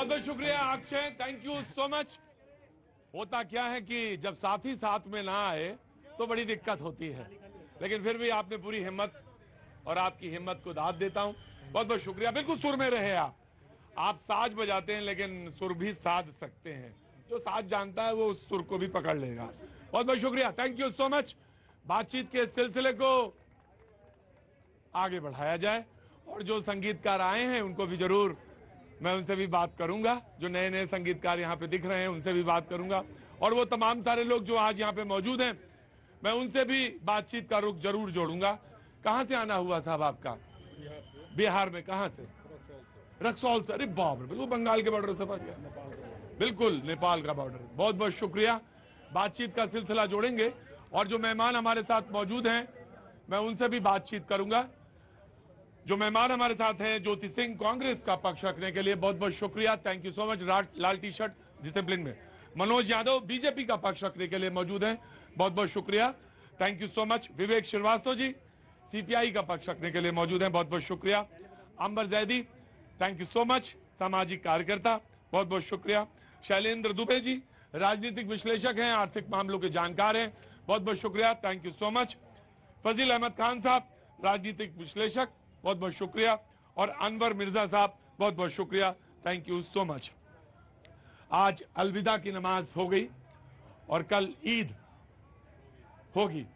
बहुत बहुत शुक्रिया Akshay, thank you so much. होता क्या है कि जब साथी साथ में ना आए तो बड़ी दिक्कत होती है, लेकिन फिर भी आपने पूरी हिम्मत और आपकी हिम्मत को दाद देता हूं। बहुत बहुत शुक्रिया। बिल्कुल सुर में रहे आप साज बजाते हैं लेकिन सुर भी साध सकते हैं। जो साज जानता है वो उस सुर को भी पकड़ लेगा। बहुत बहुत शुक्रिया, थैंक यू सो मच। बातचीत के सिलसिले को आगे बढ़ाया जाए और जो संगीतकार आए हैं उनको भी जरूर मैं उनसे भी बात करूंगा। जो नए नए संगीतकार यहाँ पे दिख रहे हैं उनसे भी बात करूंगा, और वो तमाम सारे लोग जो आज यहाँ पे मौजूद हैं मैं उनसे भी बातचीत का रुख जरूर जोड़ूंगा। कहां से आना हुआ साहब आपका? बिहार में कहां से? रक्सौल से। अरे बाप रे, बिल्कुल बंगाल के बॉर्डर से पहुंच गया, बिल्कुल नेपाल का बॉर्डर। बहुत बहुत शुक्रिया। बातचीत का सिलसिला जोड़ेंगे और जो मेहमान हमारे साथ मौजूद हैं मैं उनसे भी बातचीत करूंगा। जो मेहमान हमारे साथ हैं, ज्योति सिंह कांग्रेस का पक्ष रखने के लिए बहुत बहुत शुक्रिया, thank you so much. Lal T shirt discipline में। मनोज यादव बीजेपी का पक्ष रखने के लिए मौजूद हैं, बहुत बहुत शुक्रिया, thank you so much. Vivek Shrivastava ji CPI का पक्ष रखने के लिए मौजूद हैं, बहुत बहुत शुक्रिया। Amber Zaidi, thank you so much, सामाजिक कार्यकर्ता, बहुत बहुत शुक्रिया। शैलेंद्र दुबे जी राजनीतिक विश्लेषक हैं, आर्थिक मामलों के जानकार हैं, बहुत बहुत शुक्रिया, thank you so much. Fazil Ahmad Khan साहब राजनीतिक विश्लेषक, बहुत बहुत शुक्रिया। और अनवर मिर्जा साहब, बहुत बहुत शुक्रिया, थैंक यू सो मच। आज अलविदा की नमाज हो गई और कल ईद होगी,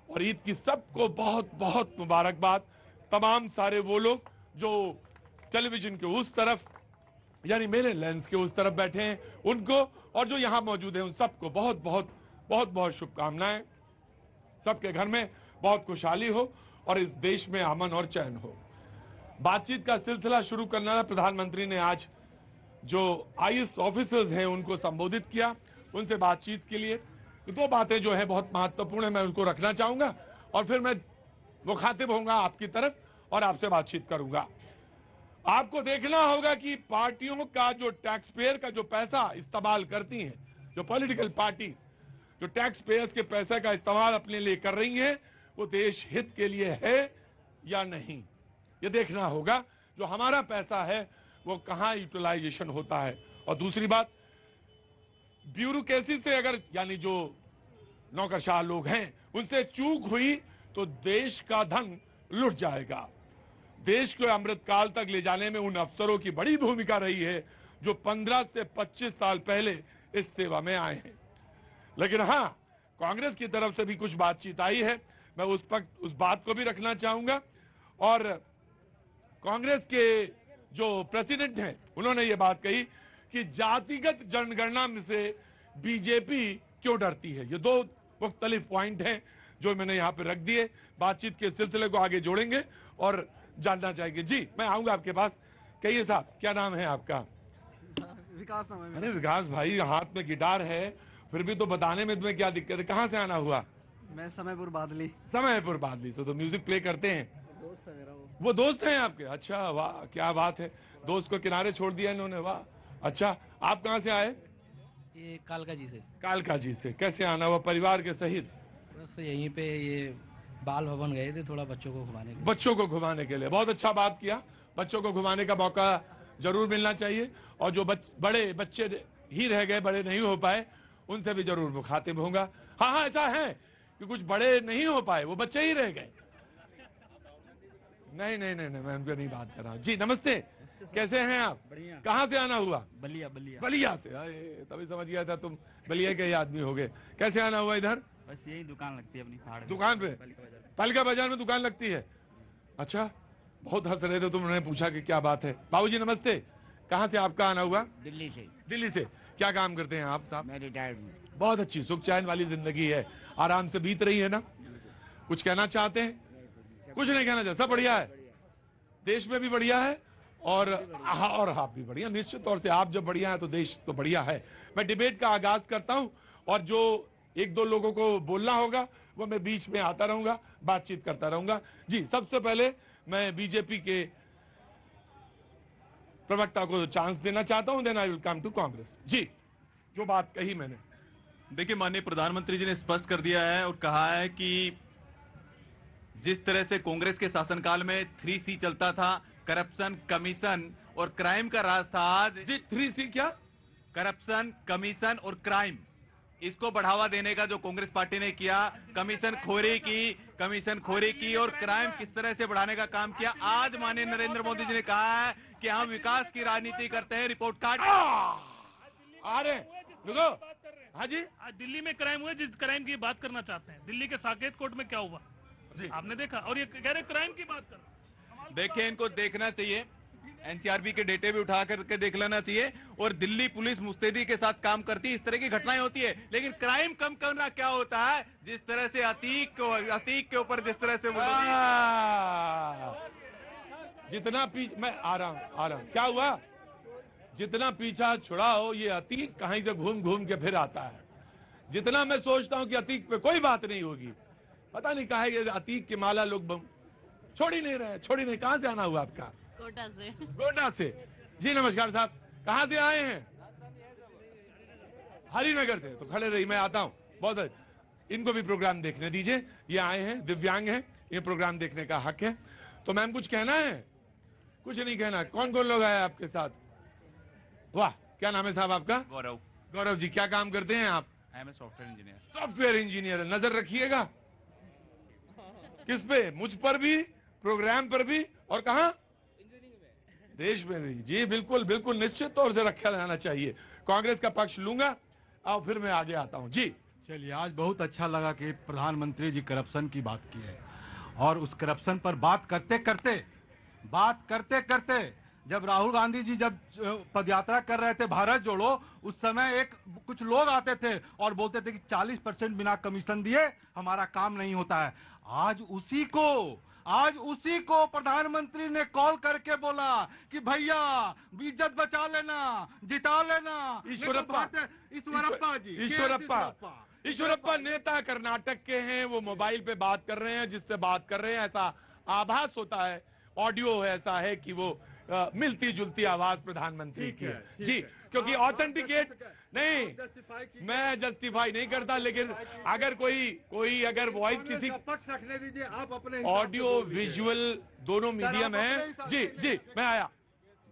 और ईद की सबको बहुत बहुत मुबारकबाद। तमाम सारे वो लोग जो टेलीविजन के उस तरफ यानी मेरे लेंस के उस तरफ बैठे हैं उनको, और जो यहां मौजूद हैं उन सबको बहुत बहुत बहुत बहुत शुभकामनाएं। सबके घर में बहुत खुशहाली हो और इस देश में अमन और चैन हो। बातचीत का सिलसिला शुरू करना था। प्रधानमंत्री ने आज जो आईएएस ऑफिसर्स हैं उनको संबोधित किया, उनसे बातचीत के लिए दो बातें जो है बहुत महत्वपूर्ण है मैं उनको रखना चाहूंगा, और फिर मैं मुखातिब होऊंगा आपकी तरफ और आपसे बातचीत करूंगा। आपको देखना होगा कि पार्टियों का जो टैक्स पेयर का जो पैसा इस्तेमाल करती हैं, जो पॉलिटिकल पार्टी जो टैक्स पेयर्स के पैसे का इस्तेमाल अपने लिए कर रही हैं, वो देश हित के लिए है या नहीं, ये देखना होगा। जो हमारा पैसा है वो कहां यूटिलाइजेशन होता है। और दूसरी बात, ब्यूरोक्रेसी से अगर यानी जो नौकरशाह लोग हैं उनसे चूक हुई तो देश का धन लुट जाएगा। देश को अमृतकाल तक ले जाने में उन अफसरों की बड़ी भूमिका रही है जो 15 से 25 साल पहले इस सेवा में आए हैं। लेकिन हां, कांग्रेस की तरफ से भी कुछ बातचीत आई है, मैं उस बात को भी रखना चाहूंगा। और कांग्रेस के जो प्रेसिडेंट हैं उन्होंने ये बात कही कि जातिगत जनगणना में से बीजेपी क्यों डरती है। ये दो मुख्तलिफ पॉइंट हैं जो मैंने यहां पे रख दिए। बातचीत के सिलसिले को आगे जोड़ेंगे और जानना चाहेंगे। जी मैं आऊंगा आपके पास। कहिए साहब, क्या नाम है आपका? विकास नाम है मेरा। अरे विकास भाई, हाथ में गिटार है फिर भी तो बताने में तुम्हें क्या दिक्कत है? कहां से आना हुआ? मैं समयपुर बादली। समयपुर बादली से। तो म्यूजिक प्ले करते हैं? दोस्त है मेरा वो दोस्त हैं आपके? अच्छा वाह, क्या बात है, दोस्त को किनारे छोड़ दिया इन्होंने, वाह। अच्छा, आप कहां से आए? ये कालका जी से। कालका जी से। कैसे आना हुआ परिवार के सहित? बस यहीं पे ये बाल भवन गए थे थोड़ा बच्चों को घुमाने के लिए। बच्चों को घुमाने के लिए, बहुत अच्छा बात किया। बच्चों को घुमाने का मौका जरूर मिलना चाहिए, और जो बड़े बच्चे ही रह गए, बड़े नहीं हो पाए, उनसे भी जरूर मुखातिब होऊंगा। हाँ हाँ, ऐसा है कि कुछ बड़े नहीं हो पाए, वो बच्चे ही रह गए। नहीं नहीं नहीं, मैं उनसे नहीं बात कर रहा हूँ। जी नमस्ते, कैसे हैं आप? बढ़िया। कहाँ से आना हुआ? बलिया बलिया। बलिया से। अरे तभी समझ गया था तुम बलिया के ही आदमी हो गए। कैसे आना हुआ इधर? बस यही दुकान लगती है अपनी पहाड़ में। दुकान पे? पालिका बाजार में दुकान लगती है? अच्छा, बहुत हंस रहे थे तुम, उन्होंने पूछा कि क्या बात है। बाबूजी नमस्ते, कहाँ से आपका आना हुआ? दिल्ली से। दिल्ली से। क्या काम करते हैं आप साहब? मैं रिटायर्ड हूँ। बहुत अच्छी सुख चैन वाली जिंदगी है, आराम से बीत रही है ना? कुछ कहना चाहते हैं? कुछ नहीं कहना चाहते, सब बढ़िया है, देश में भी बढ़िया है और आप भी बढ़िया। निश्चित तौर से आप जब बढ़िया है तो देश तो बढ़िया है। मैं डिबेट का आगाज करता हूं, और जो एक दो लोगों को बोलना होगा वो मैं बीच में आता रहूंगा, बातचीत करता रहूंगा। जी सबसे पहले मैं बीजेपी के प्रवक्ता को चांस देना चाहता हूं, then I will come to Congress. जी जो बात कही मैंने, देखिए माननीय प्रधानमंत्री जी ने स्पष्ट कर दिया है और कहा है कि जिस तरह से कांग्रेस के शासनकाल में 3C चलता था, करप्शन, कमीशन और क्राइम का राज था आज। जी 3C क्या? करप्शन, कमीशन और क्राइम, इसको बढ़ावा देने का जो कांग्रेस पार्टी ने किया, कमीशन खोरी की और क्राइम किस तरह से बढ़ाने का काम किया। आज माननीय नरेंद्र मोदी जी ने कहा है कि हम विकास की राजनीति करते हैं। रिपोर्ट कार्ड आ रहे रुको। हाँ जी, आज दिल्ली में क्राइम हुए, जिस क्राइम की बात करना चाहते हैं, दिल्ली के साकेत कोर्ट में क्या हुआ जी आपने देखा, और ये कह रहे क्राइम की बात कर। देखिए, इनको देखना चाहिए, एनसीआरबी के डेटे भी उठा करके देख लेना चाहिए। और दिल्ली पुलिस मुस्तैदी के साथ काम करती है, इस तरह की घटनाएं होती है, लेकिन क्राइम कम करना क्या होता है, जिस तरह से अतीक के ऊपर जिस तरह से जितना मैं आ रहा हूं, क्या हुआ? जितना पीछा छुड़ाओ, ये अतीक कहीं से घूम घूम के फिर आता है। जितना मैं सोचता हूं कि अतीक पे कोई बात नहीं होगी, पता नहीं कहा ये अतीक की माला लोग छोड़ ही नहीं। कहां से आना हुआ आपका? गोड्डा से। जी नमस्कार साहब, कहां से आए हैं? हरिनगर से। तो खड़े रही, मैं आता हूं। बहुत इनको भी प्रोग्राम देखने दीजिए, ये आए हैं, दिव्यांग हैं, ये प्रोग्राम देखने का हक है। तो मैम कुछ कहना है? कुछ नहीं कहना। कौन कौन लोग आए आपके साथ? वाह, क्या नाम है साहब आपका? गौरव जी, क्या काम करते हैं आप? I am a software engineer. Software engineer. नजर रखिएगा किस पे? मुझ पर भी, प्रोग्राम पर भी, और कहां? देश में भी। जी बिल्कुल बिल्कुल, निश्चित तौर से रखा जाना चाहिए। कांग्रेस का पक्ष लूंगा और फिर मैं आगे आता हूं। जी चलिए, आज बहुत अच्छा लगा कि प्रधानमंत्री जी करप्शन की बात की है, और उस करप्शन पर बात करते करते जब राहुल गांधी जी जब पदयात्रा कर रहे थे भारत जोड़ो, उस समय कुछ लोग आते थे और बोलते थे कि 40% बिना कमीशन दिए हमारा काम नहीं होता है। आज उसी को प्रधानमंत्री ने कॉल करके बोला कि भैया इज्जत बचा लेना, जिता लेना। ईश्वरप्पा नेता कर्नाटक के हैं, वो मोबाइल पे बात कर रहे हैं, जिससे बात कर रहे हैं ऐसा आभास होता है, ऑडियो ऐसा है कि वो मिलती जुलती आवाज प्रधानमंत्री की है। जी, क्योंकि ऑथेंटिकेट नहीं, मैं जस्टिफाई नहीं करता, लेकिन अगर कोई अगर वॉइस किसी पक्ष रखने दीजिए, आप अपने ऑडियो विजुअल दोनों मीडियम है। जी मैं आया।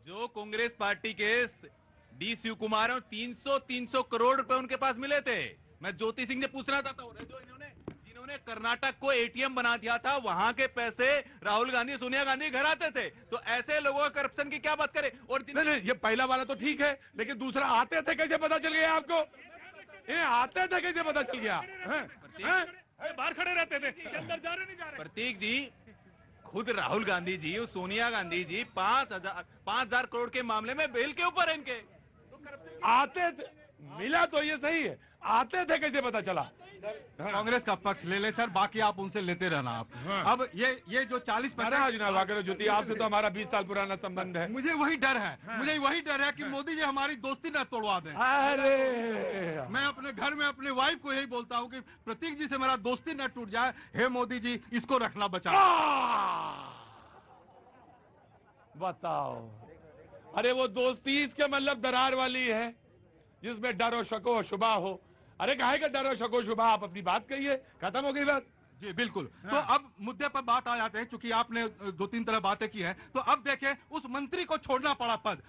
जो कांग्रेस पार्टी के डी शिव कुमार हैं, 300 करोड़ रुपए उनके पास मिले थे। मैं ज्योति सिंह से पूछना चाहता हूँ, जिन्होंने कर्नाटक को एटीएम बना दिया था, वहां के पैसे राहुल गांधी, सोनिया गांधी घर आते थे। तो ऐसे लोगों का करप्शन की क्या बात करें? और नहीं, ये पहला वाला तो ठीक है, लेकिन दूसरा आते थे कैसे पता चल गया आपको? ये आते थे कैसे पता चल गया? बाहर खड़े रहते थे, अंदर जा रहे नहीं जा रहे। प्रतीक जी, खुद राहुल गांधी जी और सोनिया गांधी जी 5,000 करोड़ के मामले में बेल के ऊपर है इनके। आते थे, मिला तो ये सही है, आते थे कैसे पता चला? कांग्रेस का पक्ष ले ले सर, बाकी आप उनसे लेते रहना आप। अब ये जो 40% ज्योति, आपसे तो हमारा 20 साल पुराना संबंध है। मुझे वही डर है कि मोदी जी हमारी दोस्ती न तोड़वा दें। अरे मैं अपने घर में अपने वाइफ को यही बोलता हूँ कि प्रतीक जी से मेरा दोस्ती न टूट जाए, हे मोदी जी इसको रखना बचा। बताओ, अरे वो दोस्ती इसके मतलब दरार वाली है, जिसमें डर और शको शुबा हो। अरे काहे का डर और शको शुबा? आप अपनी बात कहिए, खत्म हो गई बात। जी बिल्कुल। तो अब मुद्दे पर बात आ जाते हैं, क्योंकि आपने 2-3 तरह बातें की हैं। तो अब देखें, उस मंत्री को छोड़ना पड़ा पद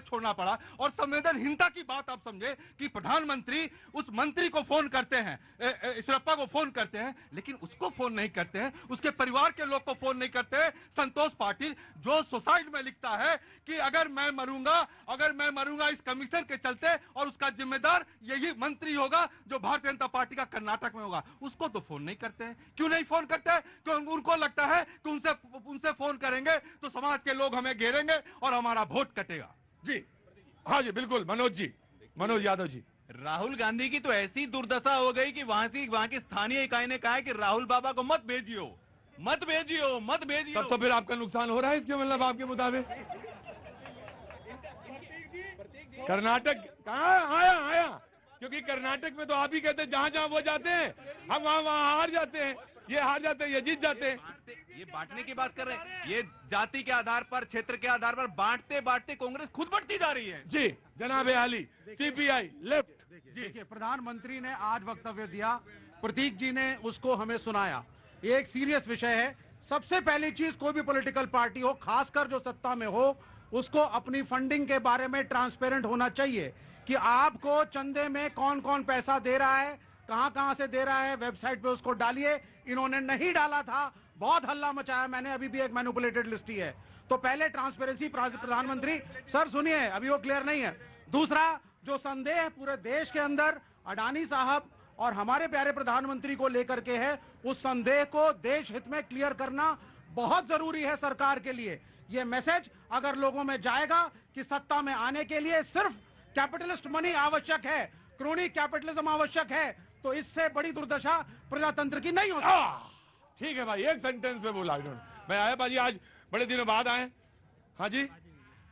छोड़ना पड़ा, और संवेदनहीनता की बात आप समझे कि प्रधानमंत्री उस मंत्री को फोन करते हैं, ईश्वरप्पा को फोन करते हैं, लेकिन उसको फोन नहीं करते हैं, उसके परिवार के लोग को फोन नहीं करते हैं। संतोष पाटिल जो सुसाइड में लिखता है कि अगर मैं मरूंगा इस कमीशन के चलते, और उसका जिम्मेदार यही मंत्री होगा जो भारतीय जनता पार्टी का कर्नाटक में होगा, उसको तो फोन नहीं करते हैं। क्यों नहीं फोन करते हैं? क्योंकि उनको लगता है कि उनसे फोन करेंगे तो समाज के लोग हमें घेरेंगे और हमारा वोट कटेगा। जी हाँ जी बिल्कुल। मनोज यादव जी, राहुल गांधी की तो ऐसी दुर्दशा हो गई कि वहां की स्थानीय इकाई ने कहा है कि राहुल बाबा को मत भेजियो। तब तो फिर आपका नुकसान हो रहा है इसके मतलब आपके मुताबिक। कर्नाटक कहाँ आया? क्योंकि कर्नाटक में तो आप ही कहते हैं जहां वो जाते हैं, हम वहां हार जाते हैं, ये हार जाते हैं, ये जीत जाते हैं। ये बांटने की बात कर रहे हैं, ये जाति के आधार पर, क्षेत्र के आधार पर बांटते कांग्रेस खुद बढ़ती जा रही है। जी जनाब आली, सीपीआई लेफ्ट। देखिए, प्रधानमंत्री ने आज वक्तव्य दिया, प्रतीक जी ने उसको हमें सुनाया। ये एक सीरियस विषय है। सबसे पहली चीज, कोई भी पॉलिटिकल पार्टी हो, खासकर जो सत्ता में हो, उसको अपनी फंडिंग के बारे में ट्रांसपेरेंट होना चाहिए कि आपको चंदे में कौन कौन पैसा दे रहा है, कहां से दे रहा है, वेबसाइट पे उसको डालिए। इन्होंने नहीं डाला था, बहुत हल्ला मचाया मैंने, अभी भी एक मैनिपुलेटेड लिस्ट ही है। तो पहले ट्रांसपेरेंसी, प्रधानमंत्री सर सुनिए, अभी वो क्लियर नहीं है। दूसरा, जो संदेह पूरे देश के अंदर अडानी साहब और हमारे प्यारे प्रधानमंत्री को लेकर के है, उस संदेह को देश हित में क्लियर करना बहुत जरूरी है सरकार के लिए। ये मैसेज अगर लोगों में जाएगा कि सत्ता में आने के लिए सिर्फ कैपिटलिस्ट मनी आवश्यक है, क्रोनी कैपिटलिज्म आवश्यक है, तो इससे बड़ी दुर्दशा प्रजातंत्र की नहीं होती। ठीक है भाई, एक सेंटेंस में बोला इन्होंने। मैं आया बाजी, आज बड़े दिनों बाद आए। हाँ जी,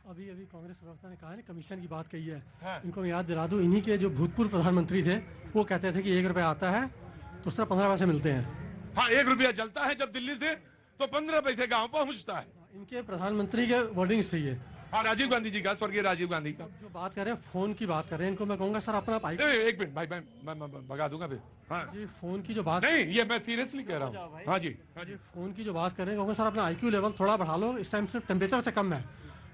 अभी कांग्रेस प्रवक्ता ने कहा है कमीशन की बात कही है। हाँ। इनको मैं याद दिला दूं, इन्हीं के जो भूतपूर्व प्रधानमंत्री थे वो कहते थे कि 1 रुपया आता है तो उससे 15 पैसे मिलते हैं। हाँ, 1 रुपया चलता है जब दिल्ली से तो 15 पैसे गांव पहुंचता है। इनके प्रधानमंत्री के वर्डिंग सही है। हाँ, राजीव गांधी जी का, स्वर्गीय राजीव गांधी का। जो बात कर रहे हैं फोन की बात कर रहे हैं, इनको मैं कहूंगा सर अपना एक मिनट भाई, मैं भगा दूंगा फिर। हाँ जी, फोन की जो बात नहीं, ये मैं सीरियसली कह रहा हूँ। हाँ जी, हाँ जी, फोन की जो बात कर रहे हैं, कहूँगा सर अपना IQ लेवल थोड़ा बढ़ा लो, इस टाइम सिर्फ टेम्परेचर से कम है।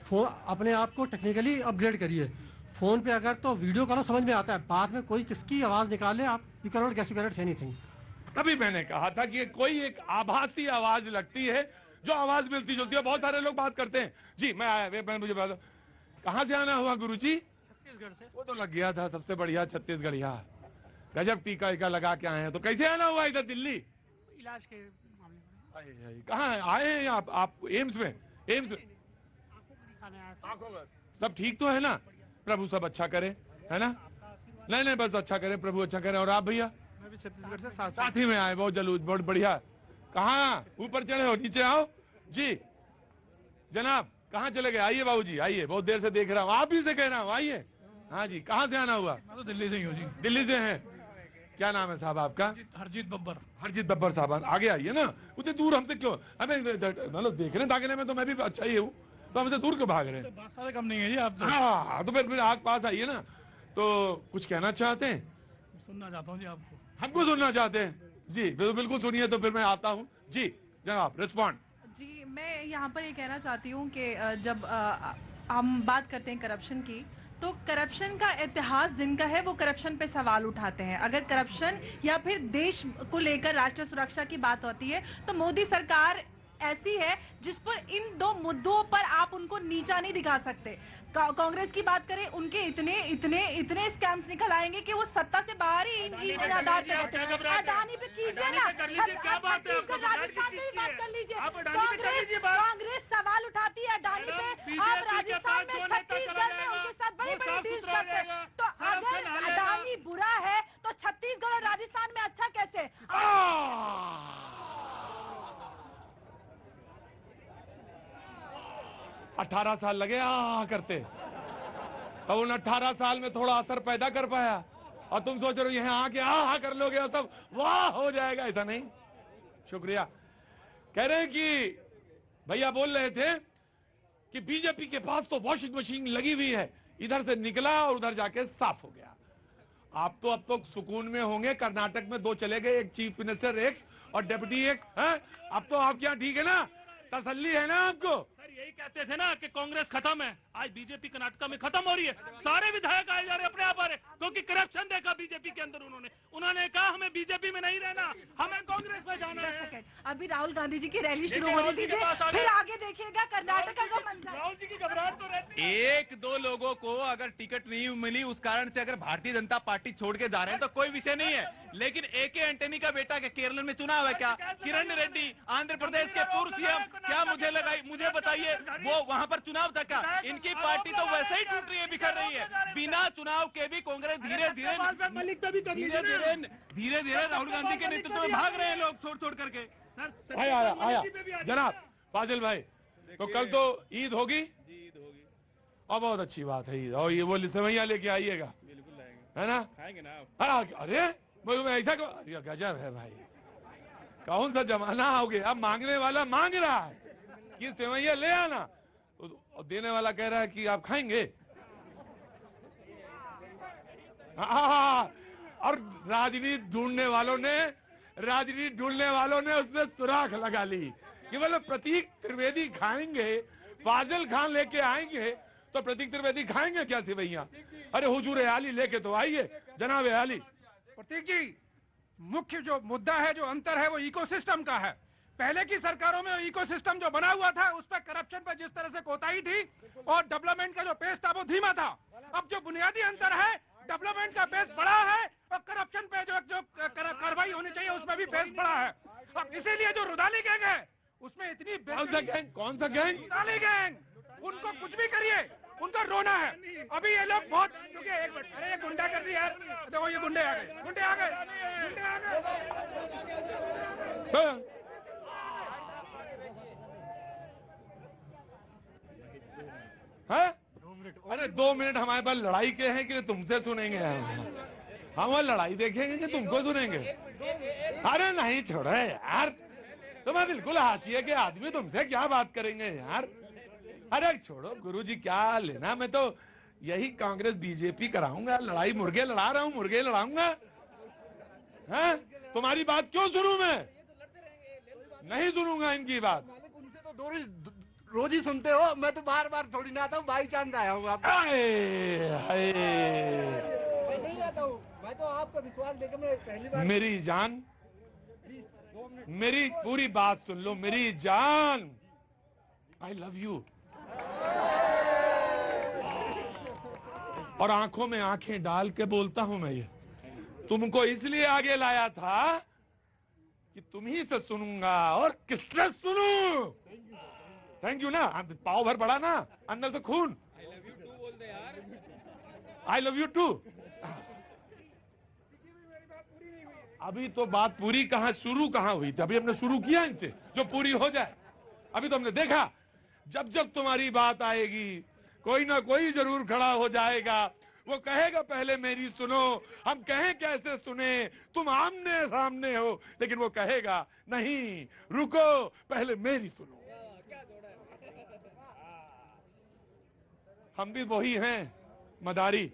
फोन अपने आप को टेक्निकली अपग्रेड करिए। फोन पे अगर तो वीडियो कॉल समझ में आता है, बाद में कोई किसकी आवाज निकाले आप, you can not guess, you can not say anything. तभी मैंने कहा था कि कोई एक आभासी आवाज लगती है, जो आवाज मिलती जुलती है। बहुत सारे लोग बात करते हैं। जी, मैं आया, मुझे बात, कहाँ से आना हुआ गुरुजी? छत्तीसगढ़ से। वो तो लग गया था, सबसे बढ़िया छत्तीसगढ़िया, गजब टीका ईका लगा के आए हैं। तो कैसे आना हुआ इधर दिल्ली? इलाज के मामले में। कहाँ आए हैं आप एम्स में? एम्स में आंखों का सब ठीक तो है ना? प्रभु सब अच्छा करे, है ना? नहीं, बस अच्छा करे, प्रभु अच्छा करे। और आप भैया? मैं भी छत्तीसगढ़ से साथ ही में आए, बहुत जलूस, बहुत बढ़िया। कहाँ ऊपर चढ़े हो? नीचे आओ जी। जनाब कहाँ चले गए? आइए बाबूजी, आइए, बहुत देर से देख रहा हूँ, आप ही से कह रहा हूँ, आइए। हाँ जी, कहाँ से आना हुआ? मैं तो दिल्ली से ही हूँ जी। दिल्ली से हैं? क्या नाम है साहब आपका? हरजीत बब्बर। हरजीत बब्बर साहब, आगे आइए ना, उतने दूर हमसे क्यों? अबे मतलब देखने दागने में तो मैं भी अच्छा ही हूँ, तो हमसे दूर क्यों भाग रहे हैं? बात सारे कम नहीं है जी आपसे। हाँ, तो फिर आग पास आइए ना। तो कुछ कहना चाहते हैं? सुनना चाहता हूँ जी आपको। हमको सुनना चाहते हैं जी? बिल्कुल सुनिए, तो फिर मैं आता हूँ जी। जनाब रिस्पॉन्ड। जी, मैं यहाँ पर ये कहना चाहती हूँ कि जब हम बात करते हैं करप्शन की, तो करप्शन का इतिहास जिनका है वो करप्शन पे सवाल उठाते हैं। अगर करप्शन या फिर देश को लेकर राष्ट्रीय सुरक्षा की बात होती है तो मोदी सरकार ऐसी है जिस पर इन दो मुद्दों पर आप उनको नीचा नहीं दिखा सकते। कांग्रेस की बात करें, उनके इतने स्कैम्स निकल आएंगे कि वो सत्ता से बाहर ही इन आधार पे रहते हैं। अडानी पे कीजिए ना, राजस्थान में भी बात कर लीजिए। कांग्रेस सवाल उठाती है अडानी पे, आप राजस्थान में, छत्तीसगढ़ में उनके साथ बड़ी डील करते हैं। तो अगर अडानी बुरा है तो छत्तीसगढ़ और राजस्थान में अच्छा कैसे? 18 साल लगे करते, तो उन 18 साल में थोड़ा असर पैदा कर पाया, और तुम सोच रहे हो यहाँ आके कर लोगे और सब वाह हो जाएगा? ऐसा नहीं। शुक्रिया। कह रहे हैं कि भैया बोल रहे थे कि बीजेपी के पास तो वॉशिंग मशीन लगी हुई है, इधर से निकला और उधर जाके साफ हो गया। आप तो अब तो सुकून में होंगे, कर्नाटक में 2 चले गए, एक चीफ मिनिस्टर एक और डेप्यूटी एक है। अब तो आपके यहाँ ठीक है ना, तसल्ली है ना आपको? यही कहते थे ना कि कांग्रेस खत्म है, आज बीजेपी कर्नाटक में खत्म हो रही है। सारे विधायक आए जा रहे, अपने आप आ रहे, क्योंकि करप्शन देखा बीजेपी के अंदर। उन्होंने कहा हमें बीजेपी में नहीं रहना, हमें कांग्रेस में जाना है। अभी राहुल गांधी जी की रैली शुरू होने दीजिए, फिर आगे देखिएगा कर्नाटक का मंजर। राहुल जी की घबराहट तो रहती है। 1-2 लोगों को अगर टिकट नहीं मिली उस कारण से अगर भारतीय जनता पार्टी छोड़ के जा रहे हैं तो कोई विषय नहीं है, लेकिन AK एंटनी का बेटा केरल में चुनाव है क्या? किरण रेड्डी आंध्र प्रदेश के पूर्व CM, क्या मुझे बताइए वो वहां पर चुनाव था क्या? इनकी पार्टी तो वैसे ही टूट रही है, बिखर रही है। बिना चुनाव के भी कांग्रेस धीरे धीरे राहुल गांधी के नेतृत्व में भाग रहे हैं लोग छोड़ करके। आया जनाब फाजिल भाई, तो कल तो ईद होगी? और बहुत अच्छी बात है ईद, और ये वो सेवैया लेके आइएगा, है ना? खाएंगे ना? अरे मैं ऐसा गजब है भाई, कौन सा जमाना हो गया, अब मांगने वाला मांग रहा है कि सेवैया ले आना, और देने वाला कह रहा है कि आप खाएंगे। और राजनीति ढूंढने वालों ने उसमें सुराख लगा ली कि मतलब प्रतीक त्रिवेदी खाएंगे, फाजिल खान लेके आएंगे तो प्रतीक त्रिवेदी खाएंगे क्या सिवैया? अरे हुजूर आली लेके तो आइए जनाब आली। प्रतीक जी, मुख्य जो मुद्दा है, जो अंतर है, वो इकोसिस्टम का है। पहले की सरकारों में इकोसिस्टम जो बना हुआ था उस पर करप्शन पर जिस तरह से कोताही थी और डेवलपमेंट का जो पेस था वो धीमा था। अब जो बुनियादी अंतर है, डेवलपमेंट का पेस बड़ा है और करप्शन पे जो कार्रवाई होनी चाहिए उसमें भी पेस बड़ा है। अब इसीलिए जो रुदाली गैंग है उसमें इतनी कौन सा गैंग? रुदाली गैंग, उनको कुछ भी करिए उनका रोना है। अभी ये लोग बहुत, क्योंकि एक मिनट, अरे ये गुंडा कर दी यार, देखो ये गुंडे आ गए, गुंडे आ गए, गुंडे आ गए। है? अरे 2 मिनट हमारे पास लड़ाई के हैं कि तुमसे सुनेंगे? हम वो लड़ाई देखेंगे कि तुमको सुनेंगे? अरे नहीं छोड़ो यार, तुम्हें बिल्कुल हाशिए के आदमी, तुमसे क्या बात करेंगे यार? अरे छोड़ो गुरुजी, क्या लेना? मैं तो यही कांग्रेस बीजेपी कराऊंगा, लड़ाई मुर्गे लड़ा रहा हूँ, मुर्गे लड़ाऊंगा। हैं? तुम्हारी बात क्यों सुनूं मैं? नहीं सुनूंगा इनकी बात। उनसे तो रोज ही सुनते हो, मैं तो बार बार थोड़ी ना आता हूँ, बाई चांद आया हूँ आप। नहीं आता हूँ, मैं तो आपका विश्वास लेकर मैं पहली बार। मेरी जान, मेरी पूरी बात सुन लो मेरी जान, आई लव यू। और आंखों में आंखें डाल के बोलता हूं मैं, ये तुमको इसलिए आगे लाया था कि तुम ही से सुनूंगा, और किससे सुनूं? थैंक यू ना, पाव भर पड़ा ना अंदर से खून। I love you too. अभी तो बात पूरी कहां, शुरू कहां हुई थी? अभी हमने शुरू किया इनसे, जो पूरी हो जाए। अभी तो हमने देखा, जब जब तुम्हारी बात आएगी कोई ना कोई जरूर खड़ा हो जाएगा, वो कहेगा पहले मेरी सुनो। हम कहें कैसे सुने, तुम आमने सामने हो, लेकिन वो कहेगा नहीं रुको पहले मेरी सुनो। हम भी वही हैं मदारी,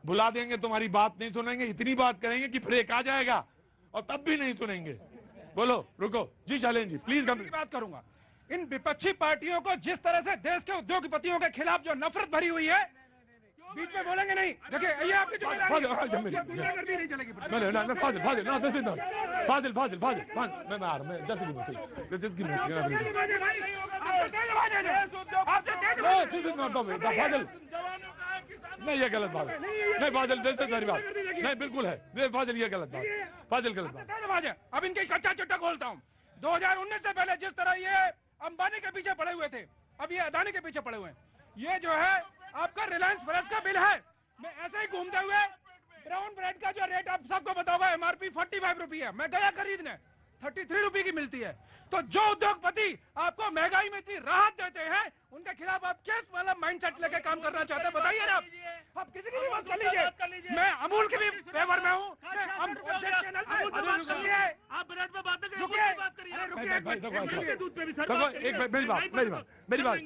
बुला देंगे तुम्हारी बात नहीं सुनेंगे, इतनी बात करेंगे कि ब्रेक आ जाएगा और तब भी नहीं सुनेंगे। बोलो रुको जी, चलें जी प्लीज। बात करूंगा, इन विपक्षी पार्टियों को जिस तरह से देश के उद्योगपतियों के खिलाफ जो नफरत भरी हुई है, बीच में बोलेंगे नहीं। देखिए ये आपकी जिम्मेदारी नहीं चलेगी। नहीं ये गलत बात है, नहीं फाजिल दिल से सारी बात नहीं, बिल्कुल है फाजिल, ये गलत बात, फाजिल गलत बात। अब इनकी कच्चा चिट्ठा खोलता हूँ। 2019 से पहले जिस तरह ये अंबानी के पीछे पड़े हुए थे, अब ये अदानी के पीछे पड़े हुए हैं। ये जो है आपका रिलायंस फ्रेश का बिल है, मैं ऐसे ही घूमते हुए ब्राउन ब्रेड का जो रेट आप सबको पता होगा, MRP 45 रुपये है, मैं गया खरीदने 33 रुपये की मिलती है। तो जो उद्योगपति आपको महंगाई में इतनी राहत देते हैं, उनके खिलाफ आप किस मतलब माइंडसेट लेके काम करना चाहते हैं बताइए ना। आप किसी की भी बात कर लीजिए, मैं अमूल के भी फेवर में हूँ। आप ब्रेड पे बात करिए, मेरी बात,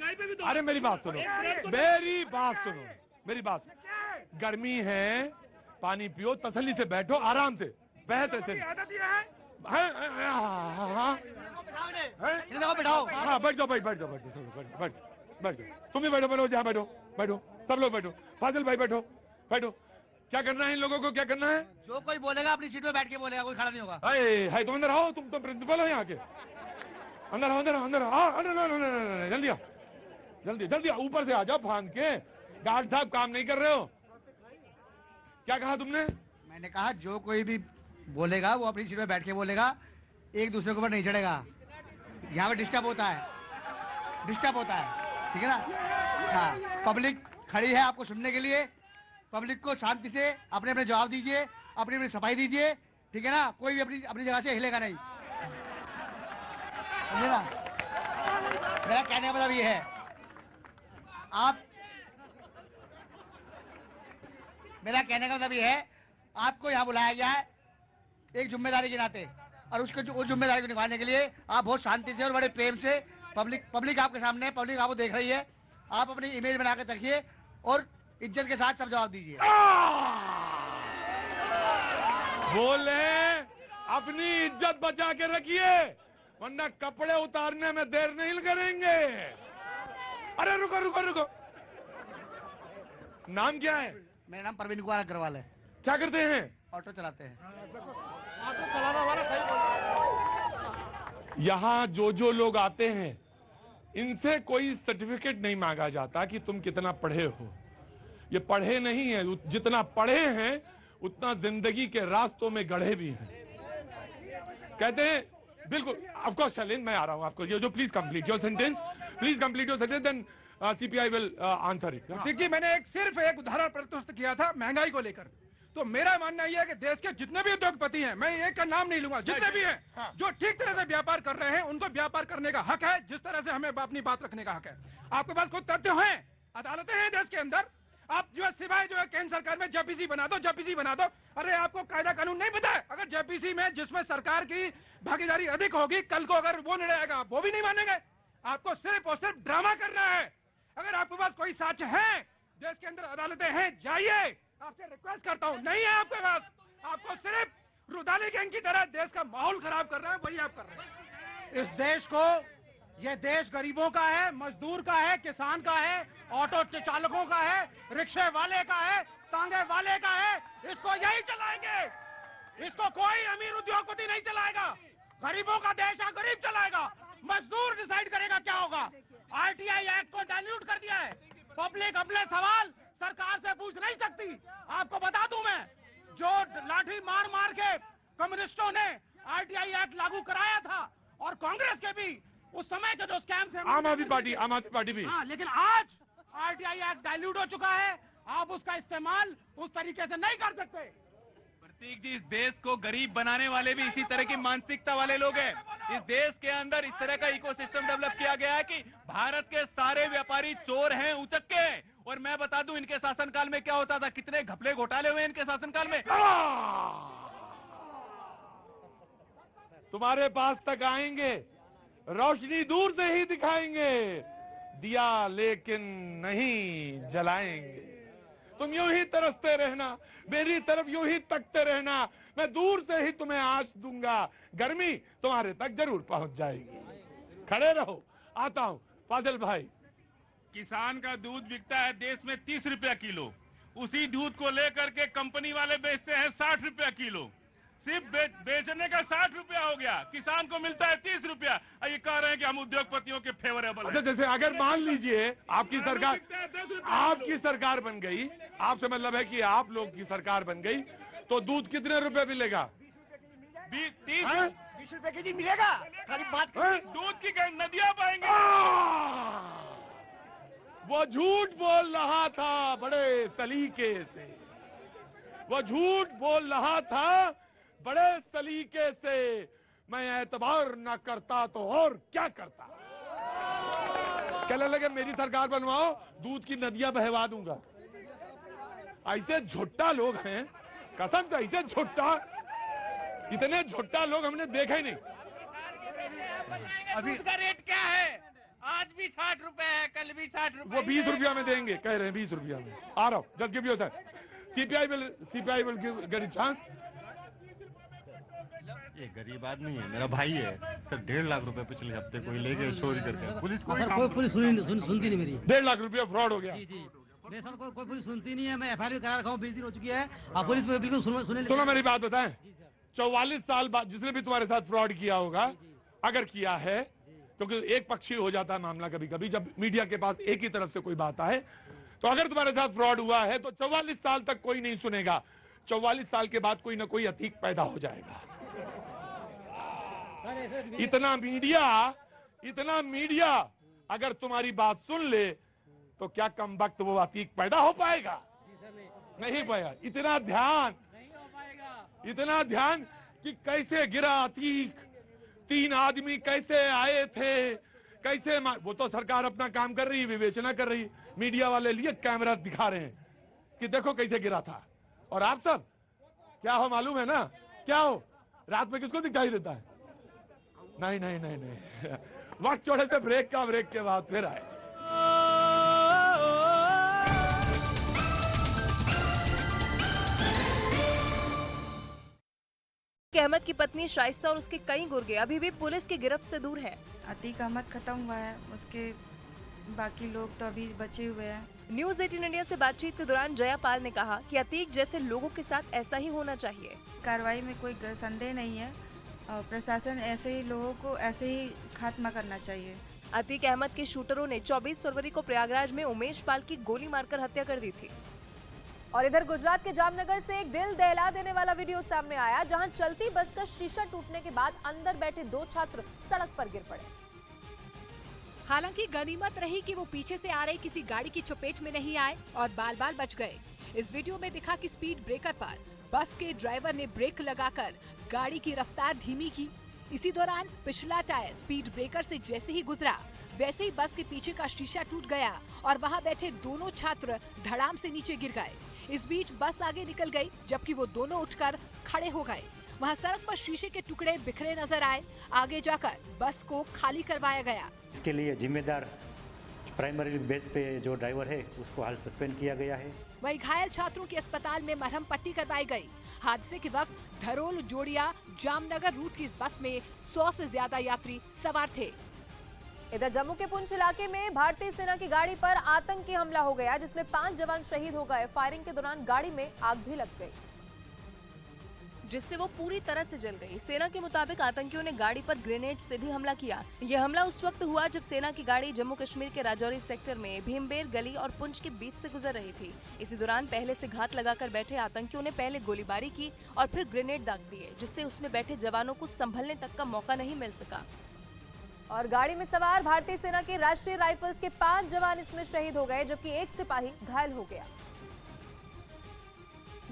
अरे मेरी बात सुनो, मेरी बात सुनो, मेरी बात। गर्मी है, पानी पियो, तसल्ली से बैठो, आराम से, बहस ऐसे बिठाओ। हाँ बैठ जाओ, बैठ जाओ, बैठ जाओ, तुम भी बैठो, बैठो जहाँ बैठो, बैठो सब लोग बैठो, फाजिल भाई बैठो, बैठो। क्या करना है इन लोगों को, क्या करना है? जो कोई बोलेगा अपनी सीट पे बैठ के बोलेगा, कोई खड़ा नहीं होगा। है तुम अंदर आओ, तुम तो प्रिंसिपल हो यहाँ के, अंदर आओ, अंदर अंदर आओ, जल्दी आओ, जल्दी जल्दी ऊपर से आ जाओ फांद के। गार्ड साहब काम नहीं कर रहे हो? क्या कहा तुमने? मैंने कहा जो कोई भी बोलेगा वो अपनी सीट पे बैठ के बोलेगा, एक दूसरे के ऊपर नहीं चढ़ेगा। यहाँ पे डिस्टर्ब होता है, ठीक है ना? हाँ, पब्लिक खड़ी है आपको सुनने के लिए, पब्लिक को शांति से अपने अपने जवाब दीजिए, अपनी अपनी सफाई दीजिए, ठीक है ना? कोई भी अपनी अपनी जगह से हिलेगा नहीं, समझे ना? मेरा कहने का मतलब ये है, मेरा कहने का मतलब ये है, आपको यहाँ बुलाया गया है एक जिम्मेदारी के नाते, और उस जिम्मेदारी को निभाने के लिए आप बहुत शांति से और बड़े प्रेम से, पब्लिक आपके सामने, पब्लिक आपको देख रही है, आप अपनी इमेज बना के रखिए और इज्जत के साथ सब जवाब दीजिए। बोले अपनी इज्जत बचा के रखिए, वरना कपड़े उतारने में देर नहीं करेंगे। अरे रुको रुको रुको, नाम क्या है? मेरा नाम प्रवीण कुमार अग्रवाल है। क्या करते हैं? ऑटो चलाते हैं। यहाँ जो लोग आते हैं इनसे कोई सर्टिफिकेट नहीं मांगा जाता कि तुम कितना पढ़े हो। ये पढ़े नहीं है, जितना पढ़े हैं उतना जिंदगी के रास्तों में गढ़े भी हैं। कहते हैं बिल्कुल, ऑफ कोर्स शैलेंद्र, मैं आ रहा हूं आपको, ये जो please complete your sentence, please complete your sentence, then CPI will answer it. ठीक जी, मैंने सिर्फ एक उदाहरण प्रस्तुत किया था महंगाई को लेकर। तो मेरा मानना यह है कि देश के जितने भी उद्योगपति हैं, मैं एक का नाम नहीं लूंगा, जितने भी हैं जो ठीक तरह से व्यापार कर रहे हैं, उनको व्यापार करने का हक है, जिस तरह से हमें अपनी बात रखने का हक है। आपके पास कोई तथ्य है, अदालतें हैं देश के अंदर, आप जो है सिवाय जो है केंद्र सरकार में जेपीसी बना दो, जेपीसी बना दो। अरे आपको कायदा कानून नहीं पता है? अगर जेपीसी में जिसमें सरकार की भागीदारी अधिक होगी, कल को अगर वो निर्णय आएगा, वो भी नहीं मानेंगे। आपको सिर्फ और सिर्फ ड्रामा करना है। अगर आपके पास कोई साक्ष्य है, देश के अंदर अदालतें हैं, जाइए, आपसे रिक्वेस्ट करता हूं। नहीं है आपके पास, आपको सिर्फ रुदाली गैंग की तरह देश का माहौल खराब कर रहा है, वही आप कर रहे हैं। इस देश को, ये देश गरीबों का है, मजदूर का है, किसान का है, ऑटो चालकों का है, रिक्शे वाले का है, तांगे वाले का है। इसको यही चलाएंगे, इसको कोई अमीर उद्योगपति नहीं चलाएगा। गरीबों का देश है, गरीब चलाएगा। मजदूर डिसाइड करेगा क्या होगा। आरटीआई एक्ट को डाइल्यूट कर दिया है। पब्लिक अपने सवाल सरकार से पूछ नहीं सकती। आपको बता दूं मैं, जो लाठी मार मार के कम्युनिस्टों ने आरटीआई एक्ट लागू कराया था, और कांग्रेस के भी उस समय के जो स्कैम थे, आम आदमी पार्टी भी। हाँ, लेकिन आज आरटीआई एक्ट डाइल्यूट हो चुका है। आप उसका इस्तेमाल उस तरीके से नहीं कर सकते। प्रतीक जी, इस देश को गरीब बनाने वाले भी इसी तरह की मानसिकता वाले लोग हैं। इस देश के अंदर इस तरह का इकोसिस्टम डेवलप किया गया है कि भारत के सारे व्यापारी चोर हैं, उचक्के हैं। और मैं बता दूं, इनके शासनकाल में क्या होता था, कितने घपले घोटाले हुए इनके शासनकाल में। तुम्हारे पास तक आएंगे, रोशनी दूर से ही दिखाएंगे, दिया लेकिन नहीं जलाएंगे। तुम यूं ही तरसते रहना, मेरी तरफ यूं ही तकते रहना, मैं दूर से ही तुम्हें आंच दूंगा, गर्मी तुम्हारे तक जरूर पहुंच जाएगी। खड़े रहो, आता हूं। फाजिल भाई, किसान का दूध बिकता है देश में 30 रुपया किलो, उसी दूध को लेकर के कंपनी वाले बेचते हैं 60 रुपया किलो। सिर्फ बेचने का 60 रुपया हो गया, किसान को मिलता है 30 रुपया। ये कह रहे हैं कि हम उद्योगपतियों के फेवरेबल अच्छा, जैसे अगर मान लीजिए आपकी सरकार बन गई, आपसे मतलब है कि आप लोग की सरकार बन गई, तो दूध कितने रुपए मिलेगा? 20 रुपए के जी मिलेगा। खाली बात दूध की नदियां पाएंगे। वो झूठ बोल रहा था बड़े सलीके से, वो झूठ बोल रहा था बड़े सलीके से। मैं एतबार न करता तो और क्या करता। कहने लगे मेरी सरकार बनवाओ, दूध की नदियां बहवा दूंगा। ऐसे झुट्टा लोग हैं, कसम से ऐसे झुट्टा, इतने झुट्टा लोग हमने देखा ही नहीं। अभी दूध का रेट क्या है? आज भी 60 रुपए है, कल भी 60 रुपए। वो 20 रुपया में देंगे, कह रहे हैं 20 रुपया में। आ रहा हूं, just give you sir. CPI will get chance. ये गरीब आदमी है, मेरा भाई है सर। 1.5 लाख रुपए पिछले हफ्ते कोई ले गए चोरी करके। पुलिस पुलिस सुनती नहीं मेरी। 1.5 लाख रुपया फ्रॉड हो गया। जी, मेरे साथ कोई पुलिस सुनती नहीं है। मैं एफआईआर करा रखा हूँ, 20 दिन हो चुकी है, आप पुलिस में बिल्कुल सुने। सुनो मेरी बात बताएं, 44 साल बाद जिसने भी तुम्हारे साथ फ्रॉड किया होगा, अगर किया है, क्योंकि एक पक्षी हो जाता है मामला कभी कभी, जब मीडिया के पास एक ही तरफ से कोई बात आए, तो अगर तुम्हारे साथ फ्रॉड हुआ है तो 44 साल तक कोई नहीं सुनेगा। 44 साल के बाद कोई ना कोई अतीक पैदा हो जाएगा। इतना मीडिया अगर तुम्हारी बात सुन ले तो क्या कम वक्त वो अतीक पैदा हो पाएगा? नहीं पाएगा। इतना ध्यान कि कैसे गिरा अतीक, 3 आदमी कैसे आए थे, कैसे वो तो सरकार अपना काम कर रही है, विवेचना कर रही है। मीडिया वाले लिए कैमरा दिखा रहे हैं कि देखो कैसे गिरा था। और आप सब क्या हो मालूम है ना? क्या हो? रात में किसको दिखाई देता है? नहीं। वक्त छोड़े थे ब्रेक के बाद फिर आए। अहमद की पत्नी शाइस्ता और उसके कई गुर्गे अभी भी पुलिस की गिरफ्त से दूर हैं। अतीक अहमद खत्म हुआ है, उसके बाकी लोग तो अभी बचे हुए हैं। न्यूज 18 इंडिया से बातचीत के दौरान जयापाल ने कहा कि अतीक जैसे लोगों के साथ ऐसा ही होना चाहिए। कार्रवाई में कोई संदेह नहीं है और प्रशासन ऐसे ही लोगों को ऐसे ही खात्मा करना चाहिए। अतीक अहमद के शूटरों ने 24 फरवरी को प्रयागराज में उमेश पाल की गोली मारकर हत्या कर दी थी। और इधर गुजरात के जामनगर से एक दिल दहला देने वाला वीडियो सामने आया, जहां चलती बस का शीशा टूटने के बाद अंदर बैठे 2 छात्र सड़क पर गिर पड़े। हालांकि गनीमत रही कि वो पीछे से आ रही किसी गाड़ी की चपेट में नहीं आए और बाल बाल बच गए। इस वीडियो में दिखा कि स्पीड ब्रेकर पर बस के ड्राइवर ने ब्रेक लगाकर गाड़ी की रफ्तार धीमी की। इसी दौरान पिछला टायर स्पीड ब्रेकर से जैसे ही गुजरा, वैसे ही बस के पीछे का शीशा टूट गया और वहां बैठे दोनों छात्र धड़ाम से नीचे गिर गए। इस बीच बस आगे निकल गई, जबकि वो दोनों उठकर खड़े हो गए। वहां सड़क पर शीशे के टुकड़े बिखरे नजर आए। आगे जाकर बस को खाली करवाया गया। इसके लिए जिम्मेदार प्राइमरी बेस पे जो ड्राइवर है उसको हाल सस्पेंड किया गया है। वहीं घायल छात्रों की अस्पताल में मरहम पट्टी करवाई गई। हादसे के वक्त धरोल जोड़िया जामनगर रूट की इस बस में 100 से ज्यादा यात्री सवार थे। इधर जम्मू के पुंछ इलाके में भारतीय सेना की गाड़ी पर आतंकी हमला हो गया, जिसमें 5 जवान शहीद हो गए। फायरिंग के दौरान गाड़ी में आग भी लग गई, जिससे वो पूरी तरह से जल गई। सेना के मुताबिक आतंकियों ने गाड़ी पर ग्रेनेड से भी हमला किया। यह हमला उस वक्त हुआ जब सेना की गाड़ी जम्मू कश्मीर के राजौरी सेक्टर में भीमबेर गली और पुंछ के बीच से गुजर रही थी। इसी दौरान पहले से घात लगाकर बैठे आतंकियों ने पहले गोलीबारी की और फिर ग्रेनेड दाग दिए, जिससे उसमें बैठे जवानों को संभलने तक का मौका नहीं मिल सका। और गाड़ी में सवार भारतीय सेना के राष्ट्रीय राइफल्स के 5 जवान इसमें शहीद हो गए, जबकि एक सिपाही घायल हो गया,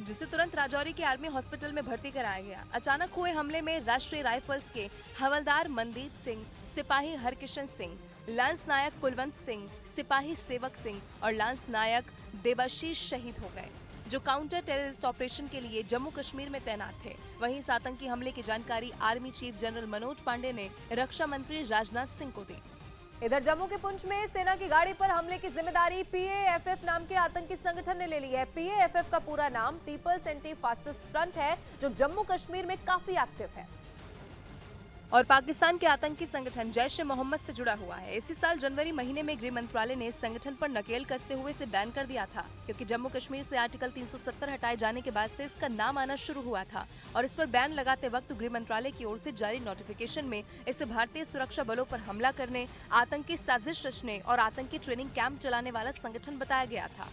जिसे तुरंत राजौरी के आर्मी हॉस्पिटल में भर्ती कराया गया। अचानक हुए हमले में राष्ट्रीय राइफल्स के हवलदार मनदीप सिंह, सिपाही हरकिशन सिंह, लांस नायक कुलवंत सिंह, सिपाही सेवक सिंह और लांस नायक देबाशीष शहीद हो गए, जो काउंटर टेररिस्ट ऑपरेशन के लिए जम्मू कश्मीर में तैनात थे। वहीं इस आतंकी हमले की जानकारी army chief general Manoj Pande ने रक्षा मंत्री राजनाथ सिंह को दी। इधर जम्मू के पुंछ में सेना की गाड़ी पर हमले की जिम्मेदारी PAFF नाम के आतंकी संगठन ने ले ली है। PAFF का पूरा नाम पीपल्स एंटी फासिस्ट फ्रंट है, जो जम्मू कश्मीर में काफी एक्टिव है और पाकिस्तान के आतंकी संगठन जैश-ए-मोहम्मद से जुड़ा हुआ है। इसी साल जनवरी महीने में गृह मंत्रालय ने इस संगठन पर नकेल कसते हुए इसे बैन कर दिया था, क्योंकि जम्मू कश्मीर से आर्टिकल 370 हटाए जाने के बाद से इसका नाम आना शुरू हुआ था और इस पर बैन लगाते वक्त गृह मंत्रालय की ओर से जारी नोटिफिकेशन में इसे भारतीय सुरक्षा बलों पर हमला करने, आतंकी साजिश रचने और आतंकी ट्रेनिंग कैंप चलाने वाला संगठन बताया गया था।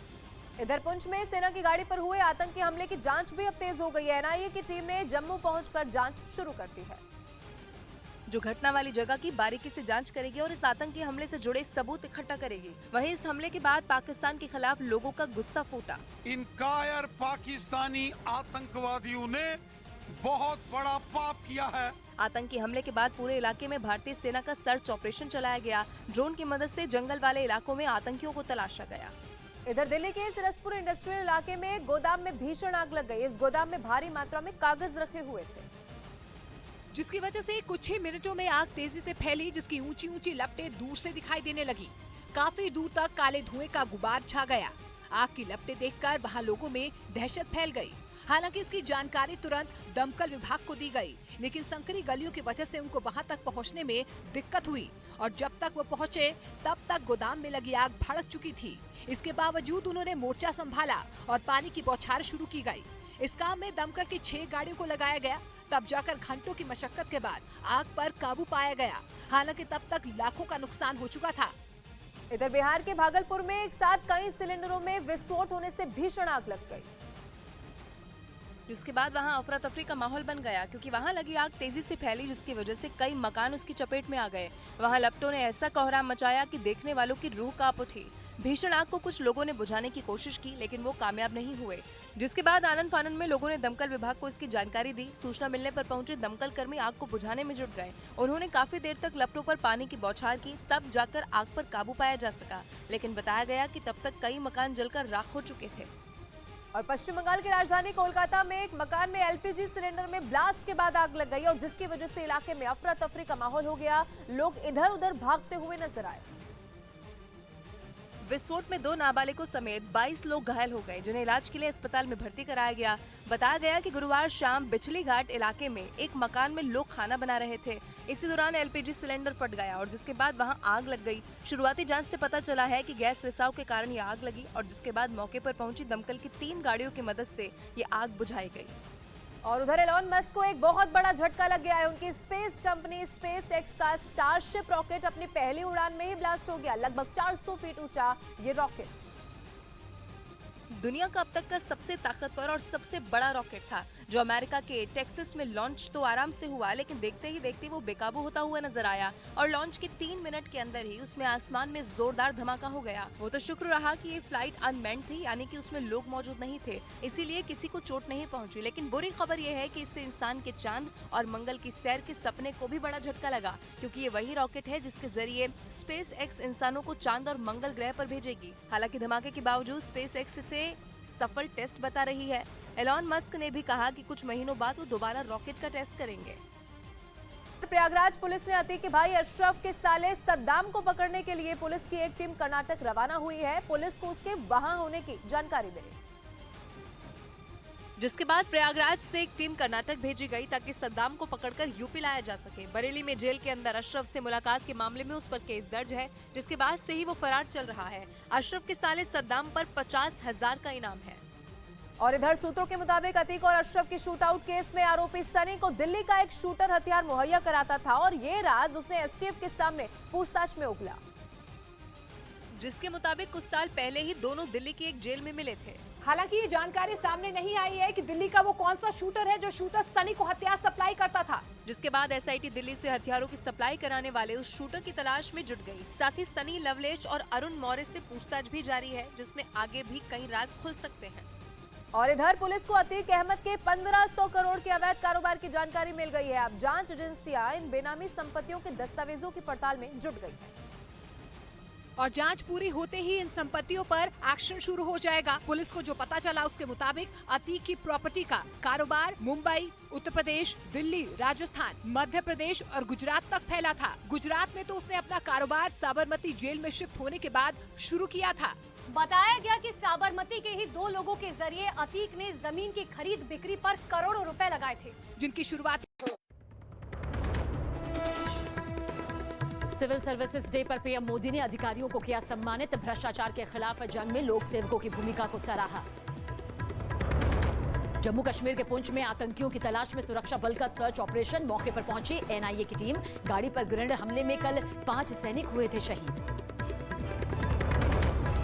इधर पुंछ में सेना की गाड़ी पर हुए आतंकी हमले की जांच भी अब तेज हो गई है। NIA की टीम ने जम्मू पहुंचकर जांच शुरू कर दी है, जो घटना वाली जगह की बारीकी से जांच करेगी और इस आतंकी हमले से जुड़े सबूत इकट्ठा करेगी। वहीं इस हमले के बाद पाकिस्तान के खिलाफ लोगों का गुस्सा फूटा। इन कायर पाकिस्तानी आतंकवादियों ने बहुत बड़ा पाप किया है। आतंकी हमले के बाद पूरे इलाके में भारतीय सेना का सर्च ऑपरेशन चलाया गया। ड्रोन की मदद से जंगल वाले इलाकों में आतंकियों को तलाशा गया। इधर दिल्ली के सिरसपुर इंडस्ट्रियल इलाके में गोदाम में भीषण आग लग गई। इस गोदाम में भारी मात्रा में कागज रखे हुए थे, जिसकी वजह से कुछ ही मिनटों में आग तेजी से फैली, जिसकी ऊंची ऊंची लपटें दूर से दिखाई देने लगी। काफी दूर तक काले धुएं का गुबार छा गया। आग की लपटें देखकर वहां लोगों में दहशत फैल गई। हालांकि इसकी जानकारी तुरंत दमकल विभाग को दी गई, लेकिन संकरी गलियों की वजह से उनको वहां तक पहुंचने में दिक्कत हुई और जब तक वो पहुंचे तब तक गोदाम में लगी आग भड़क चुकी थी। इसके बावजूद उन्होंने मोर्चा संभाला और पानी की बौछार शुरू की गई। इस काम में दमकल की 6 गाड़ियों को लगाया गया। तब जाकर घंटों की मशक्कत के बाद आग पर काबू पाया गया। हालांकि तब तक लाखों का नुकसान हो चुका था। इधर बिहार के भागलपुर में एक साथ कई सिलेंडरों में विस्फोट होने से भीषण आग लग गई, जिसके बाद वहां अफरा तफरी का माहौल बन गया, क्योंकि वहां लगी आग तेजी से फैली, जिसकी वजह से कई मकान उसकी चपेट में आ गए। वहां लपटों ने ऐसा कोहराम मचाया कि देखने वालों की रूह कांप उठी। भीषण आग को कुछ लोगों ने बुझाने की कोशिश की, लेकिन वो कामयाब नहीं हुए, जिसके बाद आनन फानन में लोगों ने दमकल विभाग को इसकी जानकारी दी। सूचना मिलने पर पहुंचे दमकल कर्मी आग को बुझाने में जुट गए। उन्होंने काफी देर तक लपटों पर पानी की बौछार की, तब जाकर आग पर काबू पाया जा सका, लेकिन बताया गया कि तब तक कई मकान जलकर राख हो चुके थे। और पश्चिम बंगाल की राजधानी कोलकाता में एक मकान में LPG सिलेंडर में ब्लास्ट के बाद आग लग गई और जिसकी वजह से इलाके में अफरा तफरी का माहौल हो गया। लोग इधर उधर भागते हुए नजर आए। विस्फोट में 2 नाबालिगों समेत 22 लोग घायल हो गए, जिन्हें इलाज के लिए अस्पताल में भर्ती कराया गया। बताया गया कि गुरुवार शाम बिचली घाट इलाके में एक मकान में लोग खाना बना रहे थे। इसी दौरान एलपीजी सिलेंडर फट गया और जिसके बाद वहां आग लग गई। शुरुआती जांच से पता चला है कि गैस रिसाव के कारण ये आग लगी और जिसके बाद मौके पर पहुंची दमकल की 3 गाड़ियों की मदद से ये आग बुझाई गई। और उधर एलॉन मस्क को एक बहुत बड़ा झटका लग गया है। उनकी स्पेस कंपनी स्पेस एक्स का स्टारशिप रॉकेट अपनी पहली उड़ान में ही ब्लास्ट हो गया। लगभग 400 फीट ऊंचा ये रॉकेट दुनिया का अब तक का सबसे ताकतवर और सबसे बड़ा रॉकेट था, जो अमेरिका के टेक्सास में लॉन्च तो आराम से हुआ, लेकिन देखते ही देखते वो बेकाबू होता हुआ नजर आया और लॉन्च के 3 मिनट के अंदर ही उसमें आसमान में जोरदार धमाका हो गया। वो तो शुक्र रहा कि ये फ्लाइट अनमैन्ड थी, यानी कि उसमें लोग मौजूद नहीं थे, इसीलिए किसी को चोट नहीं पहुंची। लेकिन बुरी खबर ये है कि इससे इंसान के चांद और मंगल की सैर के सपने को भी बड़ा झटका लगा, क्योंकि ये वही रॉकेट है जिसके जरिए स्पेस एक्स इंसानों को चांद और मंगल ग्रह पर भेजेगी। हालांकि धमाके के बावजूद स्पेस एक्स इसे सफल टेस्ट बता रही है। एलॉन मस्क ने भी कहा कि कुछ महीनों बाद वो दोबारा रॉकेट का टेस्ट करेंगे। प्रयागराज पुलिस ने अतीक के भाई अशरफ के साले सद्दाम को पकड़ने के लिए पुलिस की एक टीम कर्नाटक रवाना हुई है। पुलिस को उसके वहां होने की जानकारी मिली, जिसके बाद प्रयागराज से एक टीम कर्नाटक भेजी गई ताकि सद्दाम को पकड़कर यूपी लाया जा सके। बरेली में जेल के अंदर अशरफ से मुलाकात के मामले में उस पर केस दर्ज है, जिसके बाद से ही वो फरार चल रहा है। अशरफ के साले सद्दाम पर 50,000 का इनाम है। और इधर सूत्रों के मुताबिक अतीक और अशरफ के शूटआउट केस में आरोपी सनी को दिल्ली का एक शूटर हथियार मुहैया कराता था और ये राज उसने एसटीएफ के सामने पूछताछ में उगला, जिसके मुताबिक कुछ साल पहले ही दोनों दिल्ली की एक जेल में मिले थे। हालांकि ये जानकारी सामने नहीं आई है कि दिल्ली का वो कौन सा शूटर है जो शूटर सनी को हथियार सप्लाई करता था। जिसके बाद एसआईटी दिल्ली से हथियारों की सप्लाई कराने वाले उस शूटर की तलाश में जुट गई। साथ ही सनी, लवलेश और अरुण मौर्य से पूछताछ भी जारी है, जिसमें आगे भी कई राज खुल सकते हैं। और इधर पुलिस को अतीक अहमद के 1500 करोड़ के अवैध कारोबार की जानकारी मिल गई है। अब जांच एजेंसियां इन बेनामी संपत्तियों के दस्तावेजों की पड़ताल में जुट गई है और जांच पूरी होते ही इन संपत्तियों पर एक्शन शुरू हो जाएगा। पुलिस को जो पता चला उसके मुताबिक अतीक की प्रॉपर्टी का कारोबार मुंबई, उत्तर प्रदेश, दिल्ली, राजस्थान, मध्य प्रदेश और गुजरात तक फैला था। गुजरात में तो उसने अपना कारोबार साबरमती जेल में शिफ्ट होने के बाद शुरू किया था। बताया गया कि साबरमती के ही 2 लोगों के जरिए अतीक ने जमीन की खरीद बिक्री पर करोड़ों रुपए लगाए थे, जिनकी शुरुआत सिविल सर्विसेज डे पर पीएम मोदी ने अधिकारियों को किया सम्मानित। भ्रष्टाचार के खिलाफ जंग में लोक सेवकों की भूमिका को सराहा। जम्मू कश्मीर के पुंछ में आतंकियों की तलाश में सुरक्षा बल का सर्च ऑपरेशन। मौके पर पहुंची एनआईए की टीम। गाड़ी पर ग्रेनेड हमले में कल 5 सैनिक हुए थे शहीद।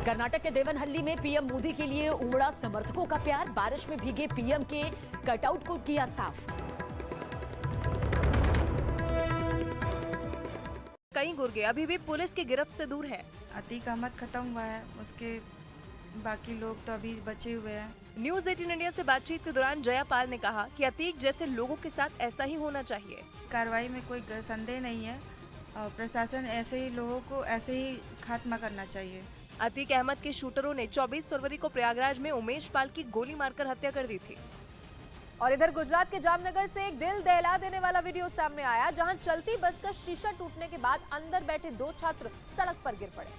कर्नाटक के देवनहल्ली में पीएम मोदी के लिए उमड़ा समर्थकों का प्यार। बारिश में भीगे पीएम के कटआउट को किया साफ। कई गुर्गे अभी भी पुलिस की गिरफ्त से दूर है। अतीक अहमद खत्म हुआ है, उसके बाकी लोग तो अभी बचे हुए हैं। न्यूज 18 इंडिया से बातचीत के दौरान जयापाल ने कहा कि अतीक जैसे लोगों के साथ ऐसा ही होना चाहिए। कार्रवाई में कोई संदेह नहीं है और प्रशासन ऐसे ही लोगों को ऐसे ही खात्मा करना चाहिए। अतीक अहमद के शूटरों ने 24 फरवरी को प्रयागराज में उमेश पाल की गोली मारकर हत्या कर दी थी। और इधर गुजरात के जामनगर से एक दिल दहला देने वाला वीडियो सामने आया, जहां चलती बस का शीशा टूटने के बाद अंदर बैठे 2 छात्र सड़क पर गिर पड़े।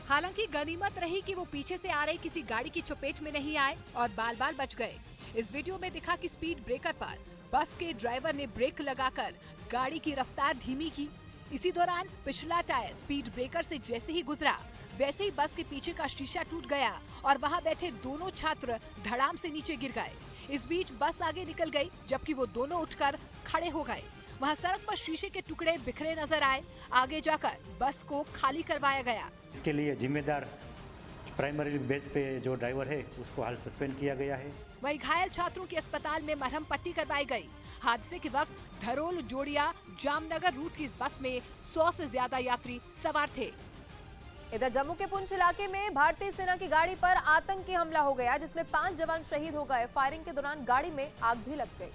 हालांकि गनीमत रही कि वो पीछे से आ रही किसी गाड़ी की चपेट में नहीं आए और बाल बाल बच गए। इस वीडियो में दिखा कि स्पीड ब्रेकर पर बस के ड्राइवर ने ब्रेक लगाकर गाड़ी की रफ्तार धीमी की। इसी दौरान पिछला टायर स्पीड ब्रेकर से जैसे ही गुजरा, वैसे ही बस के पीछे का शीशा टूट गया और वहां बैठे दोनों छात्र धड़ाम से नीचे गिर गए। इस बीच बस आगे निकल गई, जबकि वो दोनों उठकर खड़े हो गए। वहां सड़क पर शीशे के टुकड़े बिखरे नजर आए। आगे जाकर बस को खाली करवाया गया। इसके लिए जिम्मेदार प्राइमरी बेस पे जो ड्राइवर है उसको हाल सस्पेंड किया गया है। वहीं घायल छात्रों की अस्पताल में मरहम पट्टी करवाई गई। हादसे के वक्त धरोल जोड़िया जामनगर रूट की इस बस में 100 से ज्यादा यात्री सवार थे। इधर जम्मू के पुंछ इलाके में भारतीय सेना की गाड़ी पर आतंकी हमला हो गया, जिसमें 5 जवान शहीद हो गए। फायरिंग के दौरान गाड़ी में आग भी लग गई,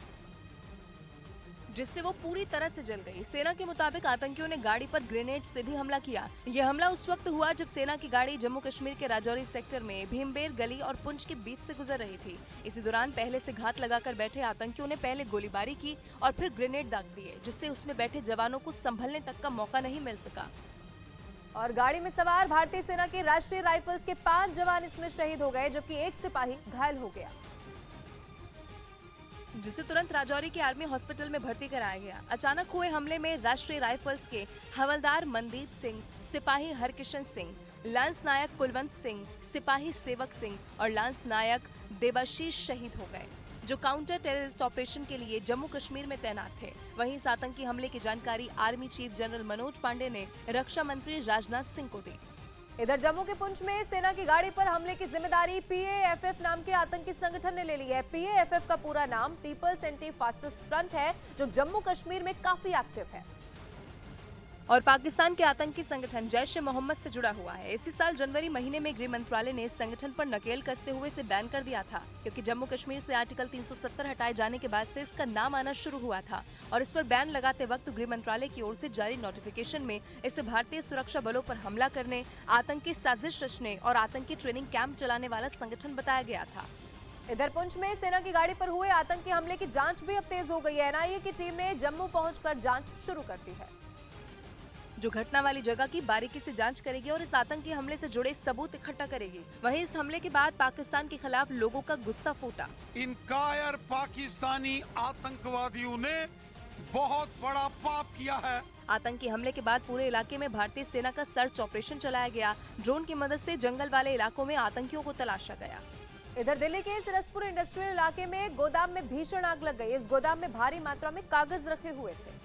जिससे वो पूरी तरह से जल गई। सेना के मुताबिक आतंकियों ने गाड़ी पर ग्रेनेड से भी हमला किया। यह हमला उस वक्त हुआ जब सेना की गाड़ी जम्मू कश्मीर के राजौरी सेक्टर में भीमबेर गली और पुंछ के बीच से गुजर रही थी। इसी दौरान पहले से घात लगाकर बैठे आतंकियों ने पहले गोलीबारी की और फिर ग्रेनेड दाग दिए, जिससे उसमें बैठे जवानों को संभलने तक का मौका नहीं मिल सका। और गाड़ी में सवार भारतीय सेना के राष्ट्रीय राइफल्स के 5 जवान इसमें शहीद हो गए, जबकि एक सिपाही घायल हो गया, जिसे तुरंत राजौरी के आर्मी हॉस्पिटल में भर्ती कराया गया। अचानक हुए हमले में राष्ट्रीय राइफल्स के हवलदार मनदीप सिंह, सिपाही हरकिशन सिंह, लांस नायक कुलवंत सिंह, सिपाही सेवक सिंह और लांस नायक देबाशीष शहीद हो गए, जो काउंटर टेररिस्ट ऑपरेशन के लिए जम्मू कश्मीर में तैनात थे। वहीं इस आतंकी हमले की जानकारी army chief general Manoj Pande ने रक्षा मंत्री राजनाथ सिंह को दी। इधर जम्मू के पुंछ में सेना की गाड़ी पर हमले की जिम्मेदारी PAFF नाम के आतंकी संगठन ने ले ली है। PAFF का पूरा नाम पीपल्स एंटी फासिस्ट फ्रंट है, जो जम्मू कश्मीर में काफी एक्टिव है और पाकिस्तान के आतंकी संगठन जैश ए मोहम्मद से जुड़ा हुआ है। इसी साल जनवरी महीने में गृह मंत्रालय ने इस संगठन पर नकेल कसते हुए इसे बैन कर दिया था, क्योंकि जम्मू कश्मीर से आर्टिकल 370 हटाए जाने के बाद से इसका नाम आना शुरू हुआ था और इस पर बैन लगाते वक्त गृह मंत्रालय की ओर से जारी नोटिफिकेशन में इसे भारतीय सुरक्षा बलों पर हमला करने, आतंकी साजिश रचने और आतंकी ट्रेनिंग कैंप चलाने वाला संगठन बताया गया था। इधर पुंछ में सेना की गाड़ी पर हुए आतंकी हमले की जांच भी अब तेज हो गई है। NIA की टीम ने जम्मू पहुंचकर जांच शुरू कर दी है, जो घटना वाली जगह की बारीकी से जांच करेगी और इस आतंकी हमले से जुड़े सबूत इकट्ठा करेगी। वहीं इस हमले के बाद पाकिस्तान के खिलाफ लोगों का गुस्सा फूटा। इन कायर पाकिस्तानी आतंकवादियों ने बहुत बड़ा पाप किया है। आतंकी हमले के बाद पूरे इलाके में भारतीय सेना का सर्च ऑपरेशन चलाया गया। ड्रोन की मदद से जंगल वाले इलाकों में आतंकियों को तलाशा गया। इधर दिल्ली के सिरसपुर इंडस्ट्रियल इलाके में गोदाम में भीषण आग लग गई। इस गोदाम में भारी मात्रा में कागज रखे हुए थे,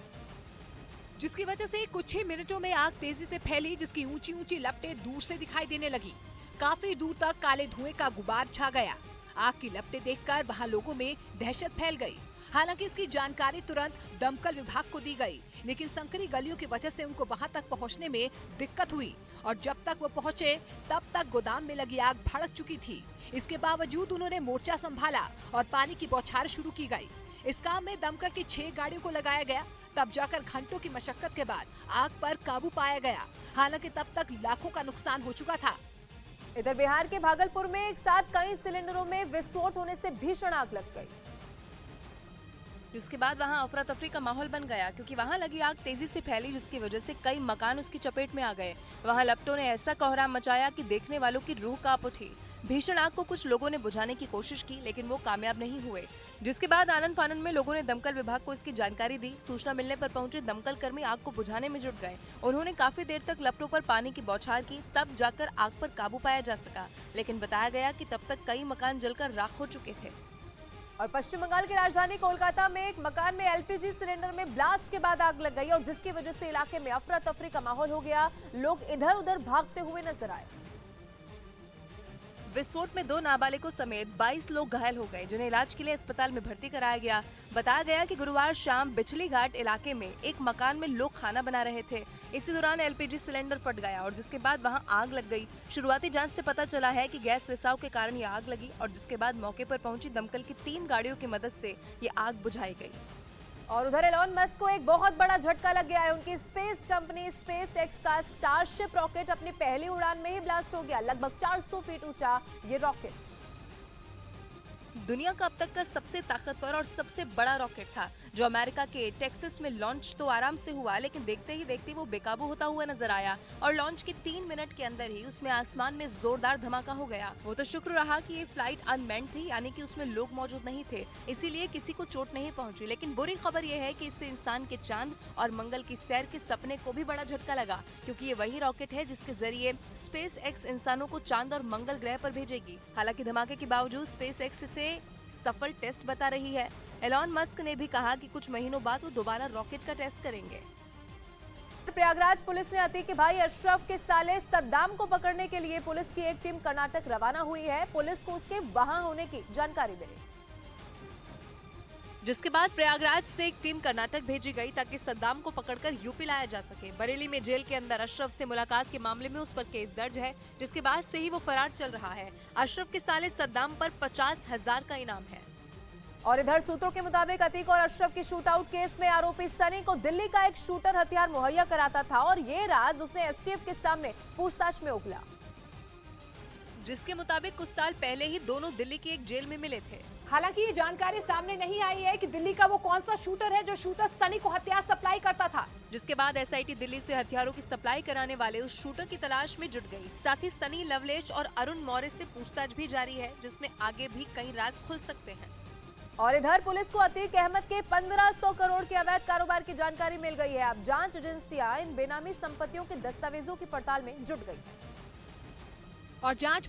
जिसकी वजह से कुछ ही मिनटों में आग तेजी से फैली, जिसकी ऊंची ऊंची लपटें दूर से दिखाई देने लगी। काफी दूर तक काले धुएं का गुबार छा गया। आग की लपटें देखकर वहां लोगों में दहशत फैल गई। हालांकि इसकी जानकारी तुरंत दमकल विभाग को दी गई, लेकिन संकरी गलियों की वजह से उनको वहां तक पहुंचने में दिक्कत हुई और जब तक वो पहुंचे तब तक गोदाम में लगी आग भड़क चुकी थी। इसके बावजूद उन्होंने मोर्चा संभाला और पानी की बौछार शुरू की गई। इस काम में दमकल की 6 गाड़ियों को लगाया गया, तब जाकर घंटों की मशक्कत के बाद आग पर काबू पाया गया। हालांकि तब तक लाखों का नुकसान हो चुका था। इधर बिहार के भागलपुर में एक साथ कई सिलेंडरों में विस्फोट होने से भीषण आग लग गई, जिसके बाद वहां अफरा तफरी का माहौल बन गया, क्योंकि वहां लगी आग तेजी से फैली, जिसकी वजह से कई मकान उसकी चपेट में आ गए। वहां लपटों ने ऐसा कोहराम मचाया कि देखने वालों की रूह कांप उठी। भीषण आग को कुछ लोगों ने बुझाने की कोशिश की, लेकिन वो कामयाब नहीं हुए, जिसके बाद आनन फानन में लोगों ने दमकल विभाग को इसकी जानकारी दी। सूचना मिलने पर पहुंचे दमकल कर्मी आग को बुझाने में जुट गए। उन्होंने काफी देर तक लपटों पर पानी की बौछार की, तब जाकर आग पर काबू पाया जा सका, लेकिन बताया गया कि तब तक कई मकान जलकर राख हो चुके थे। और पश्चिम बंगाल की राजधानी कोलकाता में एक मकान में LPG सिलेंडर में ब्लास्ट के बाद आग लग गई और जिसकी वजह से इलाके में अफरा तफरी का माहौल हो गया। लोग इधर उधर भागते हुए नजर आए। विस्फोट में 2 नाबालिगों समेत 22 लोग घायल हो गए, जिन्हें इलाज के लिए अस्पताल में भर्ती कराया गया। बताया गया कि गुरुवार शाम बिचली घाट इलाके में एक मकान में लोग खाना बना रहे थे। इसी दौरान LPG सिलेंडर फट गया और जिसके बाद वहां आग लग गई। शुरुआती जांच से पता चला है कि गैस रिसाव के कारण ये आग लगी और जिसके बाद मौके पर पहुंची दमकल की 3 गाड़ियों की मदद से ये आग बुझाई गई। और उधर एलॉन मस्क को एक बहुत बड़ा झटका लग गया है। उनकी स्पेस कंपनी SpaceX का स्टारशिप रॉकेट अपनी पहली उड़ान में ही ब्लास्ट हो गया। लगभग 400 फीट ऊंचा ये रॉकेट दुनिया का अब तक का सबसे ताकतवर और सबसे बड़ा रॉकेट था, जो अमेरिका के टेक्सास में लॉन्च तो आराम से हुआ, लेकिन देखते ही देखते वो बेकाबू होता हुआ नजर आया और लॉन्च के 3 मिनट के अंदर ही उसमें आसमान में जोरदार धमाका हो गया। वो तो शुक्र रहा कि ये फ्लाइट अनमैन्ड थी, यानी कि उसमें लोग मौजूद नहीं थे, इसीलिए किसी को चोट नहीं पहुंची। लेकिन बुरी खबर ये है कि इससे इंसान के चांद और मंगल की सैर के सपने को भी बड़ा झटका लगा, क्योंकि ये वही रॉकेट है जिसके जरिए SpaceX इंसानों को चांद और मंगल ग्रह पर भेजेगी। हालांकि धमाके के बावजूद SpaceX इसे सफल टेस्ट बता रही है। एलॉन मस्क ने भी कहा कि कुछ महीनों बाद वो दोबारा रॉकेट का टेस्ट करेंगे। प्रयागराज पुलिस ने अतीक के भाई अशरफ के साले सद्दाम को पकड़ने के लिए पुलिस की एक टीम कर्नाटक रवाना हुई है। पुलिस को उसके वहां होने की जानकारी मिली, जिसके बाद प्रयागराज से एक टीम कर्नाटक भेजी गई ताकि सद्दाम को पकड़कर यूपी लाया जा सके। बरेली में जेल के अंदर अशरफ से मुलाकात के मामले में उस पर केस दर्ज है, जिसके बाद से ही वो फरार चल रहा है। अशरफ के साले सद्दाम पर 50,000 का इनाम है। और इधर सूत्रों के मुताबिक अतीक और अशरफ के शूटआउट केस में आरोपी सनी को दिल्ली का एक शूटर हथियार मुहैया कराता था और ये राज उसने STF के सामने पूछताछ में उगला। जिसके मुताबिक कुछ साल पहले ही दोनों दिल्ली की एक जेल में मिले थे। हालांकि ये जानकारी सामने नहीं आई है कि दिल्ली का वो कौन सा शूटर है जो शूटर सनी को हथियार सप्लाई करता था। जिसके बाद एसआईटी दिल्ली से हथियारों की सप्लाई कराने वाले उस शूटर की तलाश में जुट गई। साथ ही सनी, लवलेश और अरुण मौर्य से पूछताछ भी जारी है, जिसमें आगे भी कई राज खुल सकते हैं। और इधर पुलिस को अतीक अहमद के 1500 करोड़ के अवैध कारोबार की जानकारी मिल गई है। अब जांच एजेंसियां इन बेनामी संपत्तियों के दस्तावेजों की पड़ताल में जुट गई है। और जांच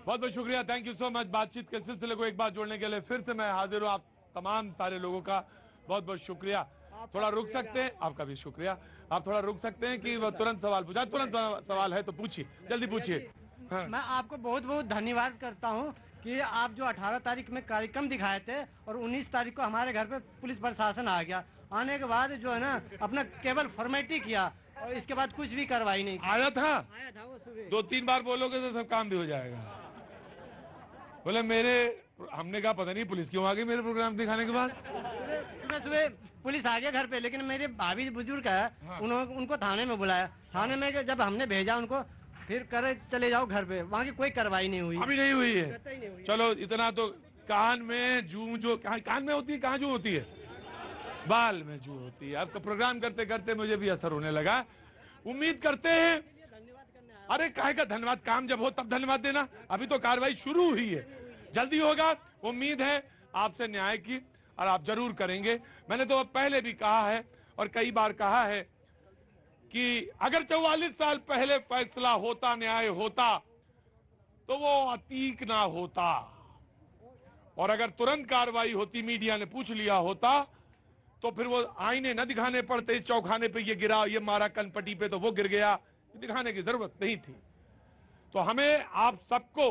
बहुत बहुत शुक्रिया, थैंक यू सो मच। बातचीत के सिलसिले को एक बार जोड़ने के लिए फिर से मैं हाजिर हूँ। आप तमाम सारे लोगों का बहुत बहुत शुक्रिया। थोड़ा रुक सकते हैं, आपका भी शुक्रिया। आप थोड़ा रुक सकते हैं कि वो तुरंत सवाल पूछा। तुरंत सवाल है तो पूछिए, जल्दी पूछिए। हाँ। मैं आपको बहुत बहुत धन्यवाद करता हूँ कि आप जो 18 तारीख में कार्यक्रम दिखाए थे और 19 तारीख को हमारे घर पे पुलिस प्रशासन आ गया। आने के बाद जो है ना अपना केवल फॉर्मेलिटी किया और इसके बाद कुछ भी कार्रवाई नहीं की। आया था वो सुबह 2-3 बार बोलोगे तो सब काम भी हो जाएगा। बोले मेरे, हमने कहा पता नहीं पुलिस क्यों आ गई मेरे प्रोग्राम दिखाने के बाद। सुबह सुबह पुलिस आ गया घर पे, लेकिन मेरे भाभी बुजुर्ग है, हाँ। उनको थाने में बुलाया। थाने में जब हमने भेजा उनको, फिर करे चले जाओ घर पे, वहाँ की कोई कार्रवाई नहीं हुई। अभी नहीं हुई है। चलो इतना तो, कान में जू जो कान में होती है, कहाँ जू होती है? बाल में जू होती है। आपका प्रोग्राम करते करते मुझे भी असर होने लगा। उम्मीद करते हैं, अरे काहे का धन्यवाद, काम जब हो तब धन्यवाद देना। अभी तो कार्रवाई शुरू हुई है, जल्दी होगा। उम्मीद है आपसे न्याय की और आप जरूर करेंगे। मैंने तो पहले भी कहा है और कई बार कहा है कि अगर 44 साल पहले फैसला होता, न्याय होता, तो वो अतीक ना होता। और अगर तुरंत कार्रवाई होती, मीडिया ने पूछ लिया होता, तो फिर वो आईने न दिखाने पड़ते। इस चौखाने पे ये गिरा, ये मारा कनपट्टी पे तो वो गिर गया, दिखाने की जरूरत नहीं थी। तो हमें आप सबको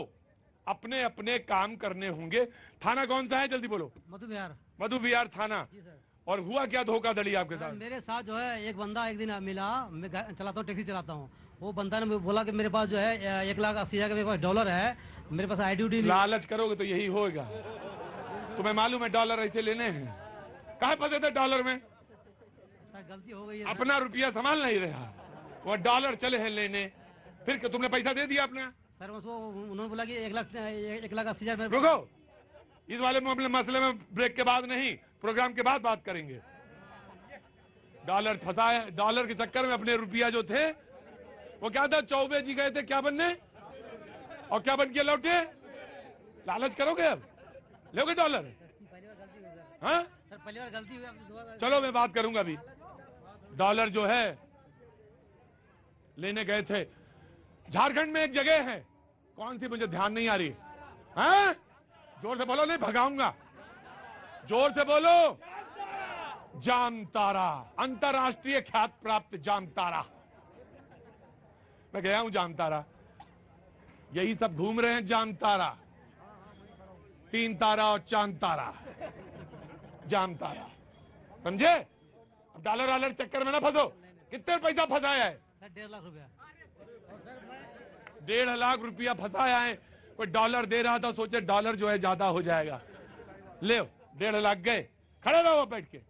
अपने अपने काम करने होंगे। थाना कौन सा है, जल्दी बोलो? मधु विहार। मधु विहार थाना। और हुआ क्या धोखाधड़ी आपके साथ? मेरे साथ जो है एक बंदा एक दिन मिला, मैं चलाता हूँ, टैक्सी चलाता हूँ। वो बंदा ने बोला कि मेरे पास जो है 1,80,000 का मेरे पास डॉलर है, मेरे पास ID। लालच करोगे तो यही होगा। तुम्हें मालूम है डॉलर ऐसे लेने हैं? कहाँ फंसे थे डॉलर में? गलती हो गई है। अपना रुपया संभाल नहीं रहा, वो डॉलर चले हैं लेने। फिर क्या तुमने पैसा दे दिया अपना? सर उसको उन्होंने बोला कि 1,80,000। रुको, इस वाले मसले में ब्रेक के बाद नहीं, प्रोग्राम के बाद बात करेंगे। डॉलर फंसाए, डॉलर के चक्कर में अपने रुपया जो थे, वो क्या था, चौबे जी गए थे क्या बनने, और क्या बन के लौटे? लालच करोगे अब, लोगे डॉलर? हाँ सर पहली बार गलती हुई। चलो मैं बात करूंगा अभी। डॉलर जो है लेने गए थे, झारखंड में एक जगह है, कौन सी मुझे ध्यान नहीं आ रही। हाँ जोर से बोलो, नहीं भगाऊंगा, जोर से बोलो। जामतारा, अंतरराष्ट्रीय ख्यात प्राप्त जामतारा। मैं गया हूं जामतारा, यही सब घूम रहे हैं जाम तारा, 3 तारा और चांद तारा, जाम तारा, समझे? अब डॉलर वालर चक्कर में ना फंसो। कितने पैसा फंसाया है? 1.5 लाख रुपया। 1.5 लाख रुपया फंसाया है। कोई डॉलर दे रहा था, सोचे डॉलर जो है ज्यादा हो जाएगा, ले 1.5 लाख गए। खड़े रहो बैठ के,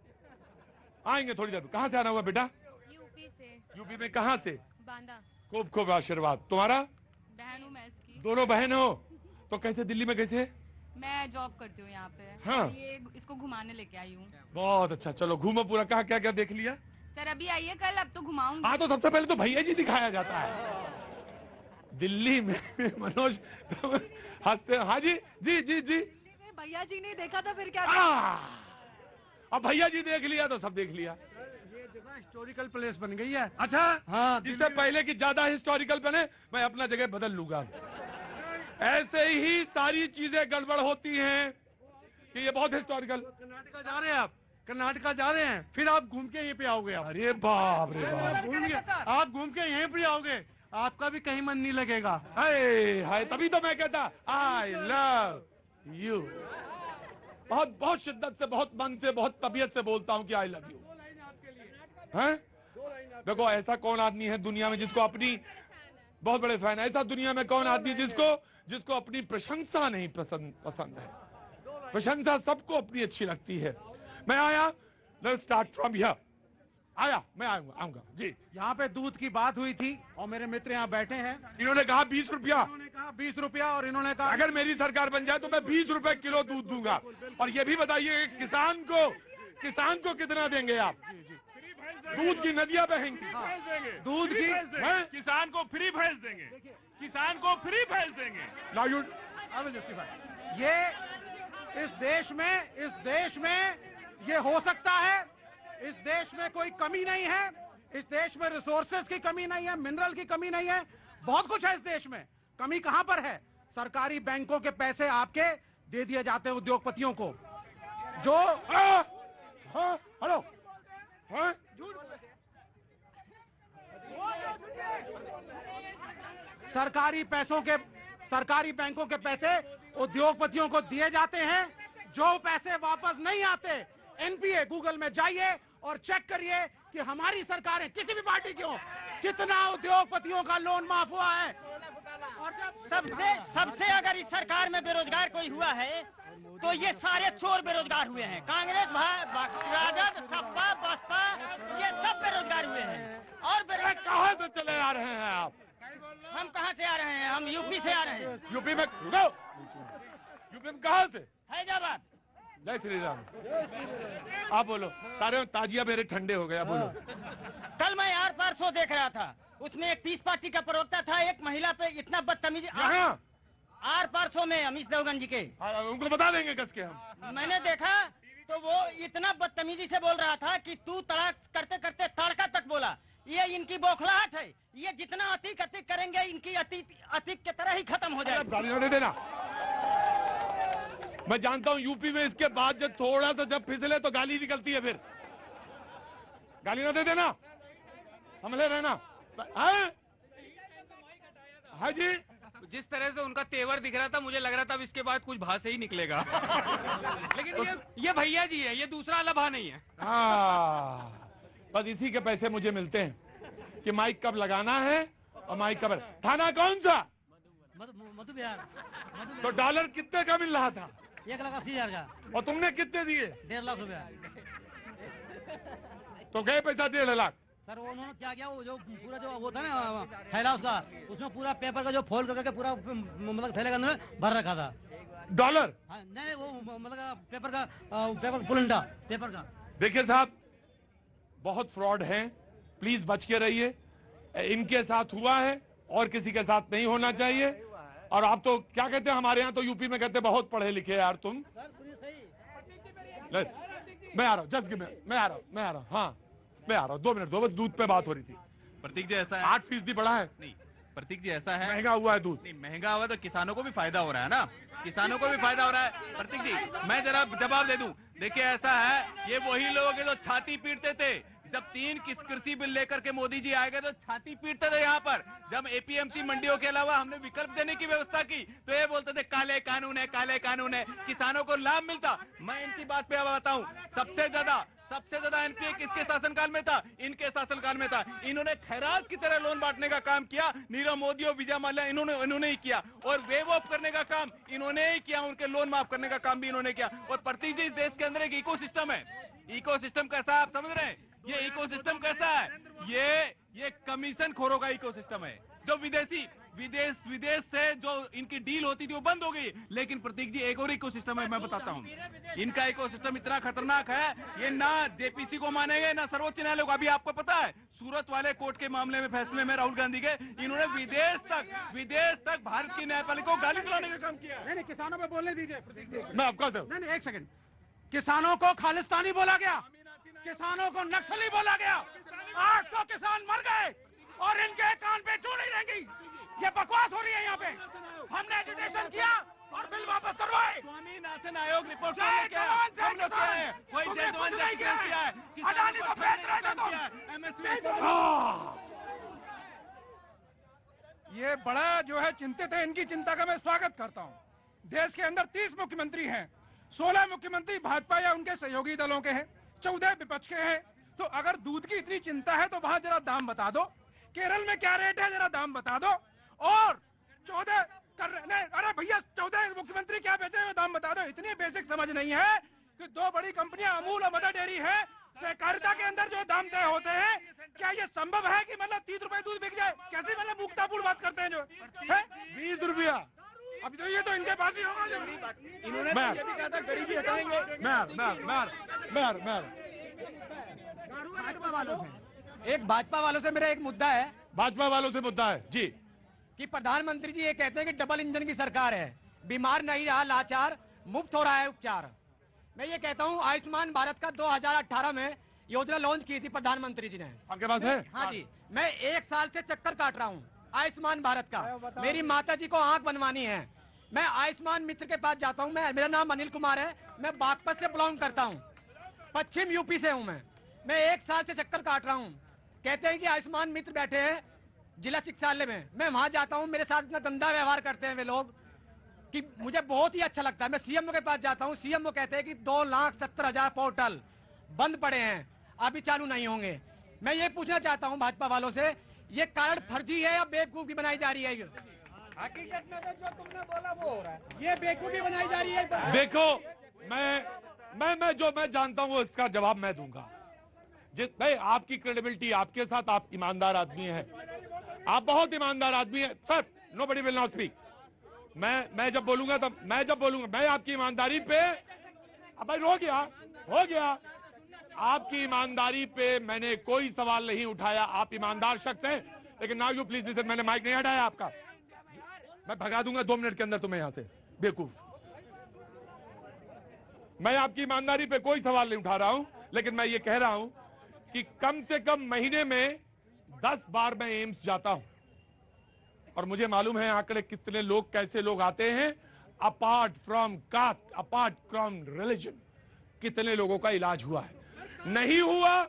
आएंगे थोड़ी देर। कहाँ से आना हुआ बेटा? यूपी से। यूपी में कहाँ से? बांदा। खूब खूब आशीर्वाद। तुम्हारा? बहन हूँ मैं इसकी। दोनों बहन हो? तो कैसे दिल्ली में कैसे? मैं जॉब करती हूँ यहाँ पे। हाँ। ये इसको घुमाने लेके आई हूँ। बहुत अच्छा, चलो घूमो पूरा। कहाँ क्या क्या देख लिया? सर अभी आइए कल, अब तो घुमाऊंगी। हाँ, तो सबसे पहले तो भैया जी दिखाया जाता है दिल्ली में। मनोज हंसते। हाँ जी जी जी जी। भैया जी ने देखा था फिर क्या? अब भैया जी देख लिया तो सब देख लिया। ये जगह हिस्टोरिकल प्लेस बन गई है। अच्छा, हाँ, इससे पहले कि ज्यादा हिस्टोरिकल बने, मैं अपना जगह बदल लूंगा। ऐसे ही सारी चीजें गड़बड़ होती हैं कि ये बहुत हिस्टोरिकल। कर्नाटका जा रहे हैं आप? कर्नाटका जा रहे हैं, फिर आप घूम के यहीं पे आओगे। अरे बाप रे बाप, आप घूम के यहीं पे आओगे, आपका भी कहीं मन नहीं लगेगा। हाय हाय, तभी तो मैं कहता आई लव यू। बहुत बहुत शिद्दत से, बहुत मन से, बहुत तबीयत से बोलता हूँ कि आई लव यू। हैं? देखो, ऐसा कौन आदमी है दुनिया में जिसको अपनी, बहुत बड़े फैन, ऐसा दुनिया में कौन आदमी जिसको अपनी प्रशंसा नहीं पसंद है? प्रशंसा सबको अपनी अच्छी लगती है। मैं आया, लेट्स स्टार्ट फ्रॉम हियर। आया, मैं आऊंगा जी। यहाँ पे दूध की बात हुई थी और मेरे मित्र यहाँ बैठे हैं। इन्होंने कहा 20 रुपया। इन्होंने कहा 20 रुपया और इन्होंने कहा अगर मेरी सरकार बन जाए तो मैं 20 रुपए किलो दूध दूंगा। और ये भी बताइए किसान को कितना देंगे आप? दूध की नदियां बहेंगी। दूध की किसान को फ्री भैंस देंगे, किसान को फ्री भैंस देंगे। Now you I will justify. ये इस देश में ये हो सकता है। इस देश में कोई कमी नहीं है। इस देश में रिसोर्सेज की कमी नहीं है, मिनरल की कमी नहीं है, बहुत कुछ है इस देश में। कमी कहां पर है? सरकारी बैंकों के पैसे आपके दे दिए जाते हैं उद्योगपतियों को, जो हेलो सरकारी बैंकों के पैसे उद्योगपतियों को दिए जाते हैं, जो पैसे वापस नहीं आते। एनपीए गूगल में जाइए और चेक करिए कि हमारी सरकारें किसी भी पार्टी की हो, कितना उद्योगपतियों का लोन माफ हुआ है। और सबसे अगर इस सरकार में बेरोजगार कोई हुआ है तो ये सारे चोर बेरोजगार हुए हैं। कांग्रेस, राजद, सपा, बसपा, ये सब बेरोजगार हुए हैं। और कहाँ से चले आ रहे हैं आप? हम कहाँ से आ रहे हैं? हम यूपी से आ रहे हैं। यूपी में कहाँ से? फैजाबाद। जय श्री राम। आप बोलो। सारे ताजिया मेरे ठंडे हो गया। बोलो। कल मैं आर पार शो देख रहा था, उसमें एक पीस पार्टी का प्रवक्ता था, एक महिला पे इतना बदतमीजी। आर पार शो में अमित देवगन जी के, उनको बता देंगे कस के हम। मैंने देखा तो वो इतना बदतमीजी से बोल रहा था कि तू तड़ाक करते करते तड़का तक बोला। ये इनकी बौखलाहट है। ये जितना अतिक करेंगे इनकी अतिक के तरह ही खत्म हो जाएगा। गाली न देना। मैं जानता हूं यूपी में इसके बाद जब थोड़ा सा जब फिसले तो गाली निकलती है, फिर गाली न दे देना, समझे रहना। हाँ जी। जिस तरह से उनका तेवर दिख रहा था, मुझे लग रहा था अब इसके बाद कुछ भा से ही निकलेगा। लेकिन ये भैया जी है, ये दूसरा वाला भा नहीं है। बस इसी के पैसे मुझे मिलते हैं कि माइक कब लगाना है और माइक कब। थाना कौन सा? मधु बिहार। तो डॉलर कितने का मिल रहा था? 1,80,000 का। और तुमने कितने दिए? 1.5 लाख रुपया। तो गए पैसा 1.5 लाख। सर वो उन्होंने क्या किया, वो जो पूरा जो वो था ना थैला उसका, उसमें पूरा पेपर का जो फोल्ड करके पूरा मतलब थैले के अंदर भर रखा था डॉलर। नहीं, वो मतलब पेपर पुलिंडा पेपर का। देखिए साहब, बहुत फ्रॉड हैं, प्लीज बच के रहिए। इनके साथ हुआ है और किसी के साथ नहीं होना चाहिए। और आप तो क्या कहते हैं, हमारे यहाँ तो यूपी में कहते हैं बहुत पढ़े लिखे यार तुम। मैं आ रहा हूँ, जस्ट मैं आ रहा हूँ। हाँ मैं आ रहा हूँ, 2 मिनट दो, बस दूध पे बात हो रही थी। प्रतीक जी ऐसा है, 8% बढ़ा है। नहीं प्रतीक जी ऐसा है, महंगा हुआ है दूध। नहीं महंगा हुआ तो किसानों को भी फायदा हो रहा है ना, किसानों को भी फायदा हो रहा है। प्रतीक जी मैं जरा जवाब दे दूं, देखिए ऐसा है, ये वही लोग हैं जो छाती पीटते थे जब 3 कृषि बिल लेकर के मोदी जी आए गए तो छाती पीटते थे यहाँ पर। जब एपीएमसी मंडियों के अलावा हमने विकल्प देने की व्यवस्था की तो ये बोलते थे काले कानून है, काले कानून है, किसानों को लाभ मिलता। मैं इनकी बात पे अब बताऊं, सबसे ज्यादा एनपीए किसके शासनकाल में था? इनके शासनकाल में था। इन्होंने खैरात की तरह लोन बांटने का काम किया। नीरव मोदी और विजय माल्या इन्होंने ही किया, और वेव ऑफ करने का काम इन्होंने ही किया, उनके लोन माफ करने का काम भी इन्होंने किया। और प्रतीक जी, इस देश के अंदर एक इकोसिस्टम है। इकोसिस्टम कैसा है आप समझ रहे हैं? ये इकोसिस्टम कैसा है? ये कमीशन खोरों का इकोसिस्टम है। जो विदेश से जो इनकी डील होती थी वो बंद हो गई। लेकिन प्रतीक जी, एक और इकोसिस्टम है, मैं बताता हूँ। इनका इकोसिस्टम इतना खतरनाक है, ये ना जेपीसी को मानेंगे ना सर्वोच्च न्यायालय को। अभी आपको पता है सूरत वाले कोर्ट के मामले में, फैसले में राहुल गांधी के, इन्होंने विदेश तक भारत की न्यायपालिका को गाली दिलाने का काम किया। नहीं, किसानों पे बोलने दीजिए प्रतीक जी। मैं आपका नहीं, एक सेकंड। किसानों को खालिस्तानी बोला गया, किसानों को नक्सली बोला गया, 800 किसान मर गए और इनके कान पे चूड़ी नहीं रहेंगी। ये बकवास हो रही है यहाँ पे। हमने एजुटेशन किया और बिल वापस करवाए। स्वामीनाथन आयोग रिपोर्ट कोई जय जवान जय किसान किया है, अडानी को बेच रहे थे तुम। ये बड़ा जो है चिंतित है, इनकी चिंता का मैं स्वागत करता हूँ। देश के अंदर 30 मुख्यमंत्री हैं, 16 मुख्यमंत्री भाजपा या उनके सहयोगी दलों के हैं, 14 विपक्ष के हैं। तो अगर दूध की इतनी चिंता है तो वहां जरा दाम बता दो। केरल में क्या रेट है जरा दाम बता दो। और 14 कर रहे, अरे भैया 14 मुख्यमंत्री क्या बेचे हैं दाम बता दो। इतनी बेसिक समझ नहीं है कि 2 बड़ी कंपनियां अमूल और मदर डेयरी है, सहकारिता के अंदर जो दाम तय होते हैं, क्या ये संभव है कि मतलब 30 रुपए दूध बिक जाए? कैसी मतलब मुक्तापूर्ण बात करते हैं जो है 20 रुपया। अब तो ये तो इनके पास ही होगा। इन्होंने कहा था गरीबी हटाएंगे। एक भाजपा वालों से मेरा एक मुद्दा है। भाजपा वालों से मुद्दा है जी, कि प्रधानमंत्री जी ये कहते हैं कि डबल इंजन की सरकार है, बीमार नहीं रहा लाचार, मुफ्त हो रहा है उपचार। मैं ये कहता हूँ आयुष्मान भारत का 2018 में योजना लॉन्च की थी प्रधानमंत्री जी ने। आपके पास है? हाँ जी, मैं 1 साल से चक्कर काट रहा हूँ आयुष्मान भारत का। मेरी माता जी को आंख बनवानी है। मैं आयुष्मान मित्र के पास जाता हूँ। मेरा नाम अनिल कुमार है, मैं बागपत से बिलोंग करता हूँ, पश्चिम यूपी से हूँ। मैं 1 साल से चक्कर काट रहा हूँ। कहते हैं कि आयुष्मान मित्र बैठे हैं जिला चिकित्सालय में। मैं वहां जाता हूं, मेरे साथ इतना गंदा व्यवहार करते हैं वे लोग कि मुझे बहुत ही अच्छा लगता है। मैं सीएमओ के पास जाता हूं, सीएमओ कहते हैं कि 2,70,000 पोर्टल बंद पड़े हैं, अभी चालू नहीं होंगे। मैं ये पूछना चाहता हूं भाजपा वालों से, ये कार्ड फर्जी है या बेवकूफी बनाई जा रही है? हकीकत में जो तुमने बोला वो हो रहा है, ये बेवकूफी बनाई जा रही है। देखो, मैं जानता हूं इसका जवाब मैं दूंगा। भाई आपकी क्रेडिबिलिटी आपके साथ, आप ईमानदार आदमी हैं, आप बहुत ईमानदार आदमी हैं sir. Nobody will not speak. मैं जब बोलूंगा मैं आपकी ईमानदारी पे, अब भाई हो गया। आपकी ईमानदारी पे मैंने कोई सवाल नहीं उठाया। आप ईमानदार शख्स हैं। लेकिन नाउ यू प्लीज लिसन, मैंने माइक नहीं हटाया आपका। मैं भगा दूंगा 2 मिनट के अंदर तुम्हें यहां से, बेवकूफ। मैं आपकी ईमानदारी पे कोई सवाल नहीं उठा रहा हूं, लेकिन मैं ये कह रहा हूं कि कम से कम महीने में 10 बार मैं एम्स जाता हूं और मुझे मालूम है आंकड़े कितने लोग, कैसे लोग आते हैं। Apart from cast, apart from religion, कितने लोगों का इलाज हुआ है, नहीं हुआ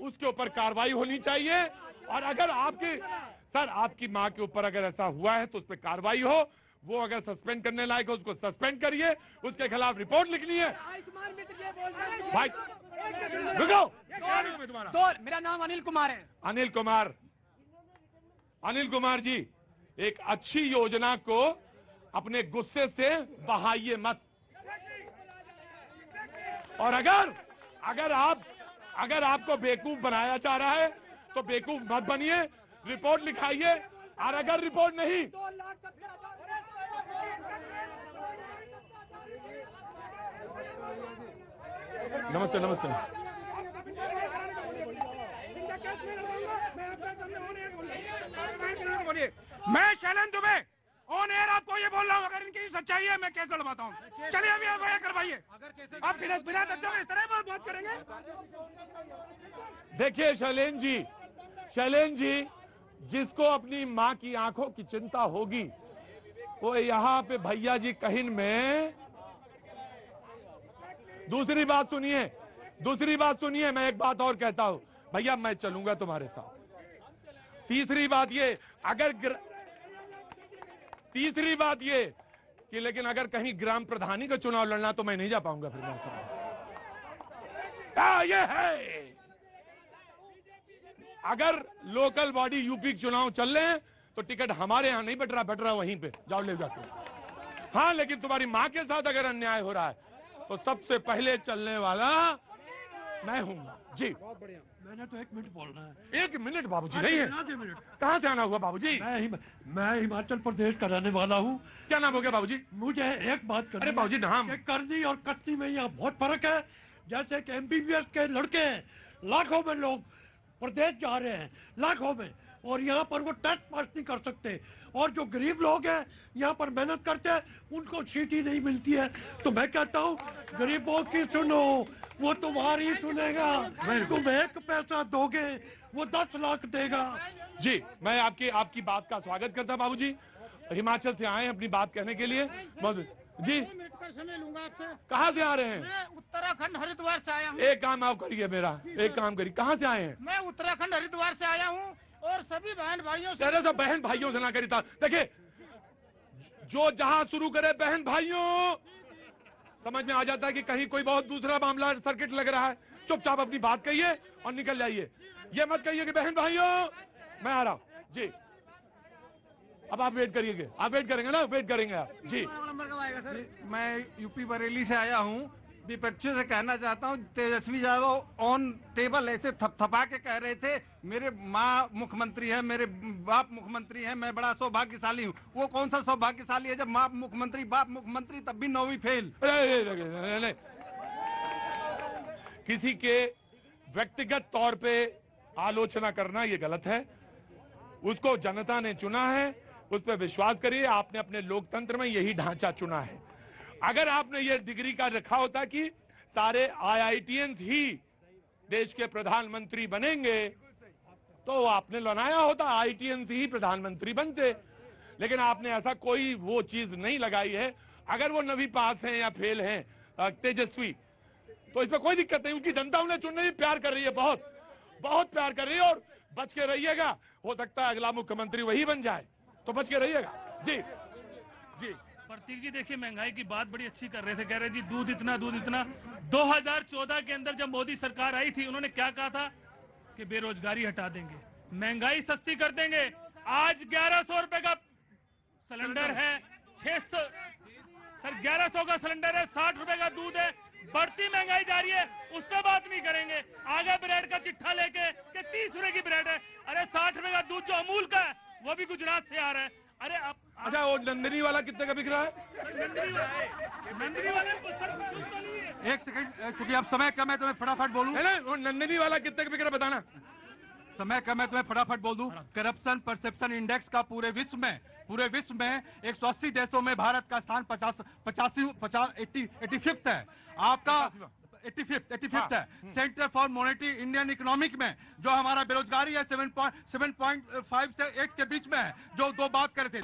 उसके ऊपर कार्रवाई होनी चाहिए। और अगर आपकी मां के ऊपर अगर ऐसा हुआ है तो उस पर कार्रवाई हो। वो अगर सस्पेंड करने लायक हो उसको सस्पेंड करिए, उसके खिलाफ रिपोर्ट लिखनी है। भाई रुको, तो मेरा नाम अनिल कुमार है। अनिल कुमार जी, एक अच्छी योजना को अपने गुस्से से बहाइए मत। और अगर आपको बेवकूफ बनाया जा रहा है तो बेवकूफ मत बनिए, रिपोर्ट लिखाइए। और अगर रिपोर्ट नहीं, नमस्ते। मैं शैलेंद्र दुबे ऑन एयर आपको ये बोल रहा हूँ, अगर इनकी सच्चाई है मैं केस लड़वाता हूँ। चलिए अभी आप करवाइए। आप बिना तथ्यों इस तरह बात करेंगे? देखिए शैलेंद्र जी, जिसको अपनी मां की आंखों की चिंता होगी वो यहाँ पे भैया जी कहिन में। दूसरी बात सुनिए, मैं एक बात और कहता हूं। भैया मैं चलूंगा तुम्हारे साथ। तीसरी बात ये कि लेकिन अगर कहीं ग्राम प्रधानी का चुनाव लड़ना तो मैं नहीं जा पाऊंगा फिर मैं ये है। अगर लोकल बॉडी यूपी के चुनाव चल रहे हैं तो टिकट हमारे यहां नहीं बट रहा वहीं पे जाओ ले जाके। हाँ लेकिन तुम्हारी मां के साथ अगर अन्याय हो रहा है तो सबसे पहले चलने वाला मैं हूं जी। बहुत बढ़िया। मैंने तो 1 मिनट बोलना है। 1 मिनट बाबूजी नहीं है। 2 मिनट कहां से आना हुआ बाबूजी? मैं हिमाचल प्रदेश का रहने वाला हूँ। क्या नाम हो गया बाबूजी? मुझे एक बात करनी। अरे बाबूजी नाम करनी और कटनी में यहाँ बहुत फर्क है। जैसे कि MBBS के लड़के हैं, लाखों में लोग प्रदेश जा रहे हैं, लाखों में, और यहाँ पर वो टेस्ट पास नहीं कर सकते। और जो गरीब लोग हैं यहाँ पर मेहनत करते हैं उनको सीट ही नहीं मिलती है। तो मैं कहता हूँ गरीबों की सुनो, वो तुम्हारी सुनेगा। तुम 1 पैसा दोगे वो 10 लाख देगा। जी मैं आपकी बात का स्वागत करता बाबूजी। हिमाचल से आए अपनी बात कहने के लिए। जी समय लूंगा आपसे। कहाँ से आ रहे हैं? मैं उत्तराखंड हरिद्वार से आया हूँ। एक काम आप करिए मेरा, एक काम करिए। कहाँ से आए हैं? मैं उत्तराखंड हरिद्वार से आया हूँ और सभी बहन भाइयों से। सब बहन भाइयों से ना करी था। देखिए जो जहां शुरू करे बहन भाइयों, समझ में आ जाता है कि कहीं कोई बहुत दूसरा मामला सर्किट लग रहा है। चुपचाप अपनी बात कहिए और निकल जाइए। ये मत कहिए कि बहन भाइयों मैं आ रहा हूं जी। अब आप वेट करिएगा, आप वेट करेंगे ना, वेट करेंगे आप जी। मैं यूपी बरेली से आया हूँ। विपक्षियों से कहना चाहता हूँ, तेजस्वी यादव ऑन टेबल ऐसे थपथपा के कह रहे थे मेरे माँ मुख्यमंत्री है, मेरे बाप मुख्यमंत्री है, मैं बड़ा सौभाग्यशाली हूँ। वो कौन सा सौभाग्यशाली है जब माँ मुख्यमंत्री बाप मुख्यमंत्री तब भी 9वीं फेल। नहीं, किसी के व्यक्तिगत तौर पे आलोचना करना ये गलत है। उसको जनता ने चुना है, उस पर विश्वास करिए। आपने अपने लोकतंत्र में यही ढांचा चुना है। अगर आपने ये डिग्री का रखा होता कि सारे IITians ही देश के प्रधानमंत्री बनेंगे तो आपने बनाया होता IITians ही प्रधानमंत्री बनते। लेकिन आपने ऐसा कोई वो चीज नहीं लगाई है। अगर वो 9वीं पास हैं या फेल हैं तेजस्वी, तो इसमें कोई दिक्कत नहीं। उनकी जनता उन्हें चुनने में प्यार कर रही है, बहुत बहुत प्यार कर रही है। और बच के रहिएगा, हो सकता है अगला मुख्यमंत्री वही बन जाए, तो बच के रहिएगा जी। जी प्रतीक जी देखिए, महंगाई की बात बड़ी अच्छी कर रहे थे, कह रहे जी दूध इतना 2014 के अंदर जब मोदी सरकार आई थी उन्होंने क्या कहा था कि बेरोजगारी हटा देंगे, महंगाई सस्ती कर देंगे। आज 1100 रुपए का सिलेंडर है, 1100 का सिलेंडर है, 60 रुपए का दूध है। बढ़ती महंगाई जा रही है, उस पर बात नहीं करेंगे। आगे ब्रेड का चिट्ठा लेके कि 30 रुपए की ब्रेड है। अरे 60 रुपए का दूध जो अमूल का है वो भी गुजरात से आ रहा है। अरे आप अच्छा, वो नंदिनी वाला कितने का बिक रहा है? नंदिनी वाले एक सेकंड, क्योंकि अब समय कम है तो मैं फटाफट बोलूं। वो नंदिनी वाला कितने का बिक रहा है बताना। समय कम है तो मैं फटाफट बोल दूं। करप्शन परसेप्शन इंडेक्स का पूरे विश्व में 180 देशों में भारत का स्थान 85th है। आपका 85th है। Centre for monetary Indian economic में जो हमारा बेरोजगारी है 7.5 से 8 के बीच में है, जो 2 बात कर रहे थे।